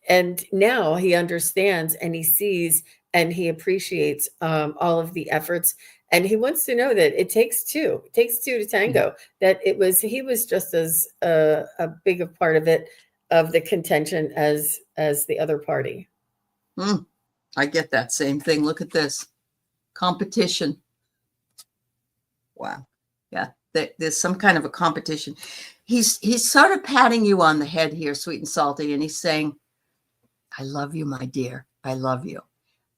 And now he understands, and he sees, and he appreciates all of the efforts. And he wants to know that it takes two. It takes two to tango. That he was just as a big a part of it, of the contention, as the other party. I get that same thing. Look at this competition. Wow. Yeah, there's some kind of a competition. He's sort of patting you on the head here, Sweet and Salty, and he's saying, I love you, my dear. I love you.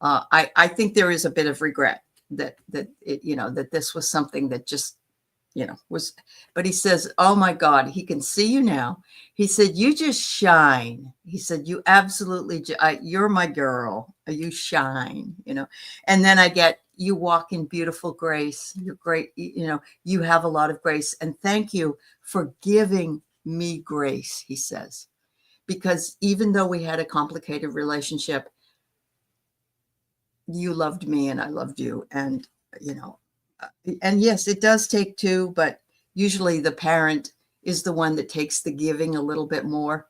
I think there is a bit of regret that this was something that just, was, but he says, oh my God, he can see you now. He said, you just shine. He said, you absolutely, you're my girl. You shine, and then I get, you walk in beautiful grace. You're great. You have a lot of grace, and thank you for giving me grace, he says. Because even though we had a complicated relationship, you loved me and I loved you. And, and yes, it does take two, but usually the parent is the one that takes the giving a little bit more.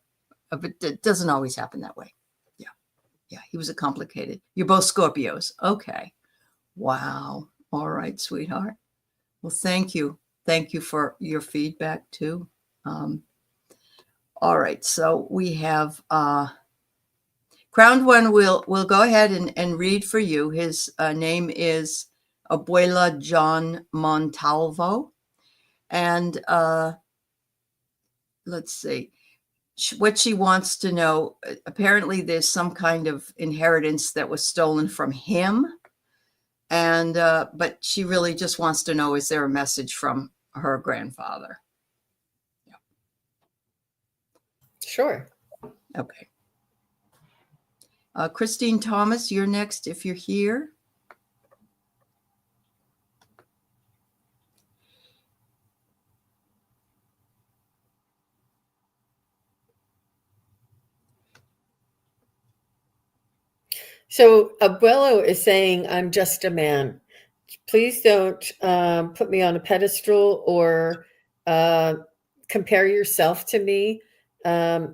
But it doesn't always happen that way. Yeah. Yeah. He was a complicated. You're both Scorpios. Okay. Wow. All right, sweetheart. Well, thank you. Thank you for your feedback too. All right, so we have Crowned One will go ahead and read for you. His name is Abuela John Montalvo. And let's see, what she wants to know, apparently there's some kind of inheritance that was stolen from him. And but she really just wants to know, is there a message from her grandfather? Sure. Okay. Christine Thomas, you're next if you're here. So Abuelo is saying, I'm just a man. Please don't put me on a pedestal or compare yourself to me.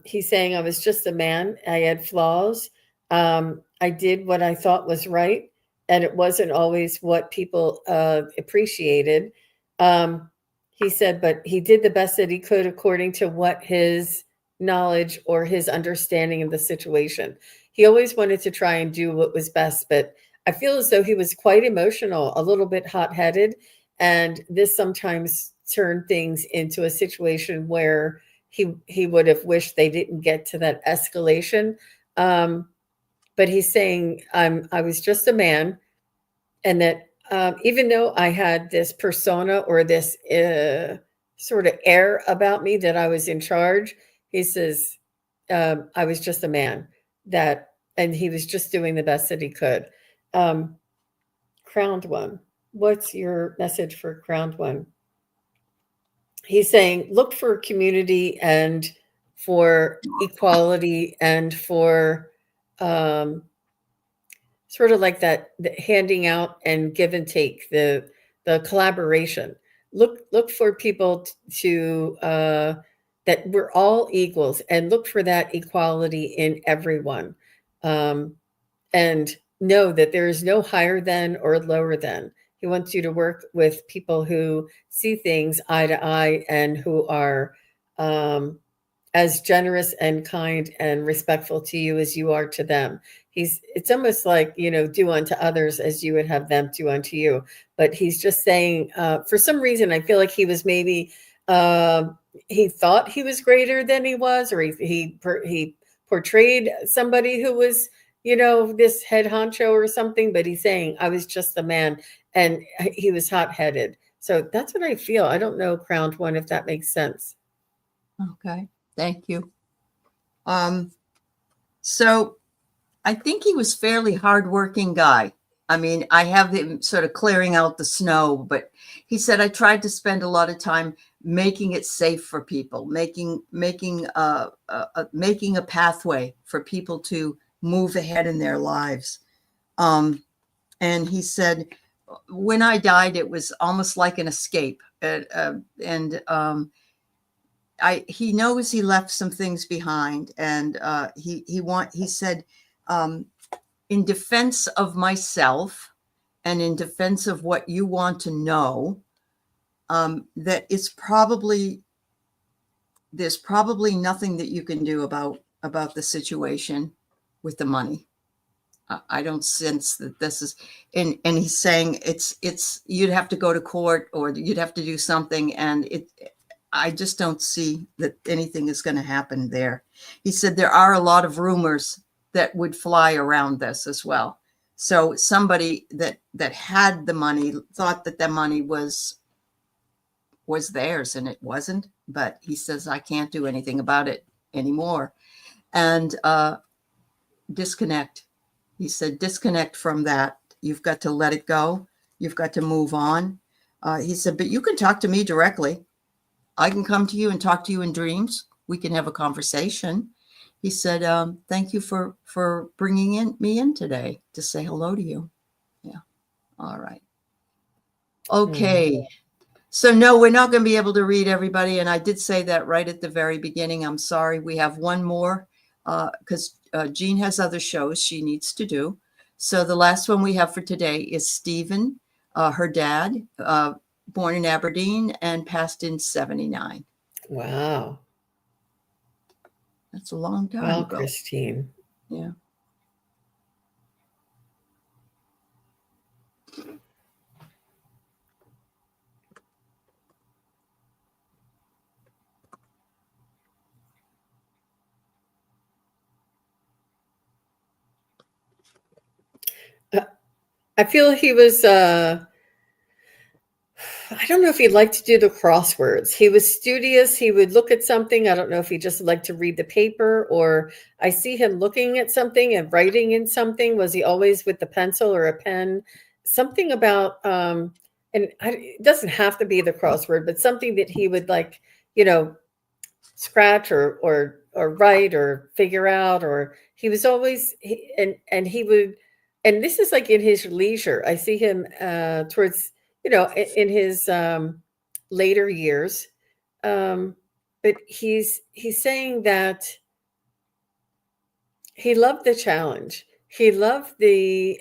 He's saying I was just a man. I had flaws. I did what I thought was right, and it wasn't always what people appreciated. He said, but he did the best that he could according to what his knowledge or his understanding of the situation. He always wanted to try and do what was best, but I feel as though he was quite emotional, a little bit hot-headed, and this sometimes turned things into a situation where he would have wished they didn't get to that escalation. But he's saying I was just a man, and that even though I had this persona or this sort of air about me that I was in charge, he says I was just a man and he was just doing the best that he could. Crowned one, what's your message for crowned one? He's saying look for community and for equality and for sort of like that, the handing out and give and take, the collaboration. Look for people to that we're all equals, and look for that equality in everyone, and know that there is no higher than or lower than. He wants you to work with people who see things eye to eye and who are as generous and kind and respectful to you as you are to them. It's almost like, do unto others as you would have them do unto you. But he's just saying, for some reason, I feel like he was maybe, he thought he was greater than he was, or he portrayed somebody who was, this head honcho or something, but he's saying, I was just a man, and he was hot-headed. So that's what I feel. I don't know, crowned one, if that makes sense. Okay. Thank you. So I think he was fairly hardworking guy. I mean, I have him sort of clearing out the snow, but he said, I tried to spend a lot of time making it safe for people, making a pathway for people to move ahead in their lives. And he said, when I died, it was almost like an escape. He knows he left some things behind, and he said, in defense of myself and in defense of what you want to know, that there's probably nothing that you can do about the situation with the money. I don't sense that this is, and he's saying it's you'd have to go to court or you'd have to do something, and I just don't see that anything is going to happen there. He said there are a lot of rumors that would fly around this as well. So somebody that had the money thought that the money was theirs, and it wasn't. But he says, I can't do anything about it anymore. And disconnect. He said, disconnect from that. You've got to let it go. You've got to move on. He said, but you can talk to me directly. I can come to you and talk to you in dreams. We can have a conversation. He said, thank you for bringing me in today to say hello to you. Yeah. All right. Okay. Mm-hmm. So no, we're not going to be able to read everybody. And I did say that right at the very beginning. I'm sorry. We have one more because Jean has other shows she needs to do. So the last one we have for today is Stephen, her dad, born in Aberdeen and passed in 1979. Wow. That's a long time ago. Christine. Yeah. I feel he was, I don't know if he'd like to do the crosswords. He was studious. He would look at something. I don't know if he just liked to read the paper, or I see him looking at something and writing in something. Was he always with the pencil or a pen? Something about, it doesn't have to be the crossword, but something that he would like, scratch or write or figure out, or he was always, and he would, and this is like in his leisure. I see him towards, in his later years. he's saying that he loved the challenge. He loved the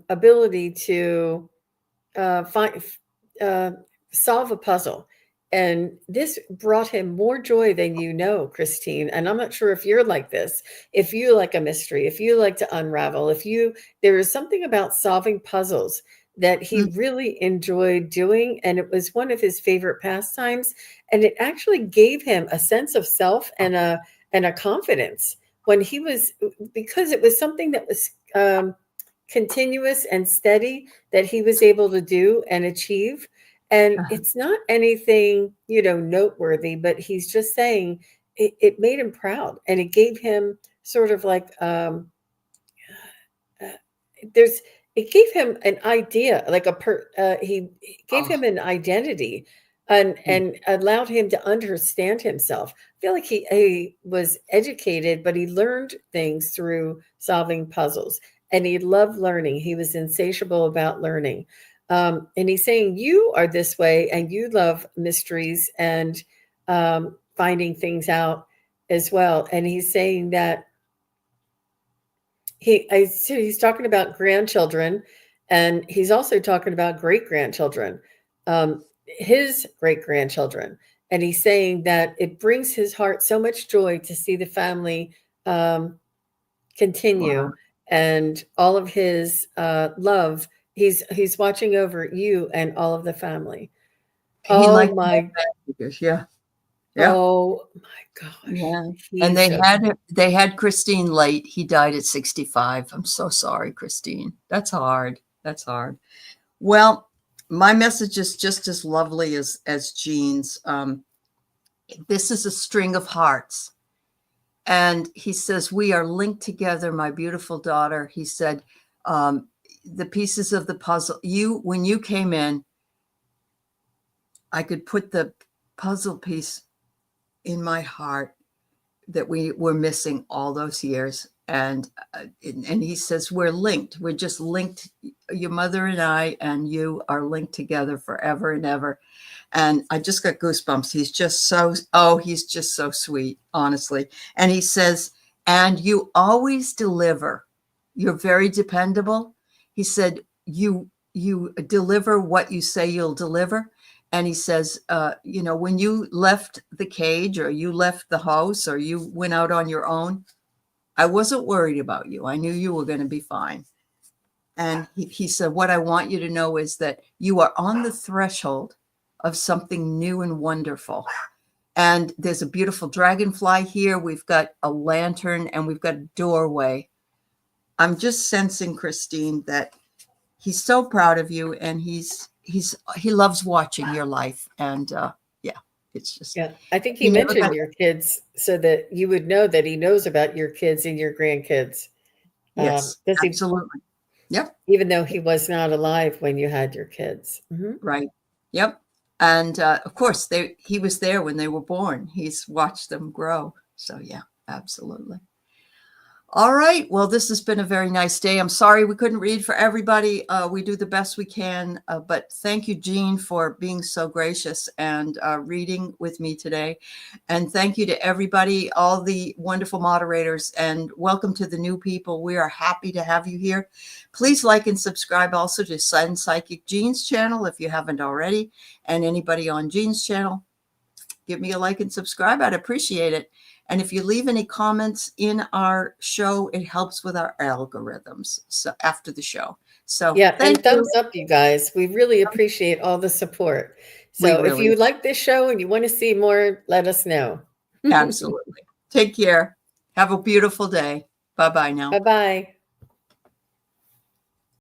ability to solve a puzzle. And this brought him more joy than you know, Christine. And I'm not sure if you're like this, if you like a mystery, if you like to unravel, there is something about solving puzzles that he really enjoyed doing. And it was one of his favorite pastimes. And it actually gave him a sense of self and a confidence when he was, because it was something that was continuous and steady that he was able to do and achieve. And it's not anything, noteworthy, but he's just saying it made him proud, and it gave him sort of like it gave him an idea, like he gave him an identity, and allowed him to understand himself. I feel like he was educated, but he learned things through solving puzzles, and he loved learning. He was insatiable about learning. And he's saying you are this way, and you love mysteries and finding things out as well. And he's saying that he's talking about grandchildren, and he's also talking about great-grandchildren, his great-grandchildren. And he's saying that it brings his heart so much joy to see the family continue. Wow. And all of his love. He's watching over you and all of the family. Yeah. Yeah. Oh my gosh. Yeah. And they had Christine late. He died at 65. I'm so sorry, Christine. That's hard. Well, my message is just as lovely as Jean's. This is a string of hearts. And he says, we are linked together, my beautiful daughter. He said, the pieces of the puzzle, when you came in, I could put the puzzle piece in my heart that we were missing all those years. And he says, we're linked. We're just linked. Your mother and I and you are linked together forever and ever. And I just got goosebumps. He's just so sweet, honestly. And he says, and you always deliver. You're very dependable. He said, you deliver what you say you'll deliver. And he says, when you left the cage, or you left the house, or you went out on your own, I wasn't worried about you. I knew you were going to be fine. And he said, what I want you to know is that you are on the threshold of something new and wonderful. And there's a beautiful dragonfly here. We've got a lantern, and we've got a doorway. I'm just sensing, Christine, that he's so proud of you, and he loves watching your life. And it's just, I think he mentioned your kids so that you would know that he knows about your kids and your grandkids. Yes, absolutely. Yep. Even though he was not alive when you had your kids. Mm-hmm. Right. Yep. And of course, he was there when they were born. He's watched them grow. So yeah, absolutely. All right. Well, this has been a very nice day. I'm sorry we couldn't read for everybody. We do the best we can. But thank you, Jean, for being so gracious and reading with me today. And thank you to everybody, all the wonderful moderators, and welcome to the new people. We are happy to have you here. Please like and subscribe also to SunPsychic Jean's channel if you haven't already. And anybody on Jean's channel, give me a like and subscribe. I'd appreciate it. And if you leave any comments in our show, it helps with our algorithms. So after the show. So yeah, and thumbs up, you guys. We really appreciate all the support. So if you like this show and you want to see more, let us know. Absolutely. Take care. Have a beautiful day. Bye-bye now. Bye-bye.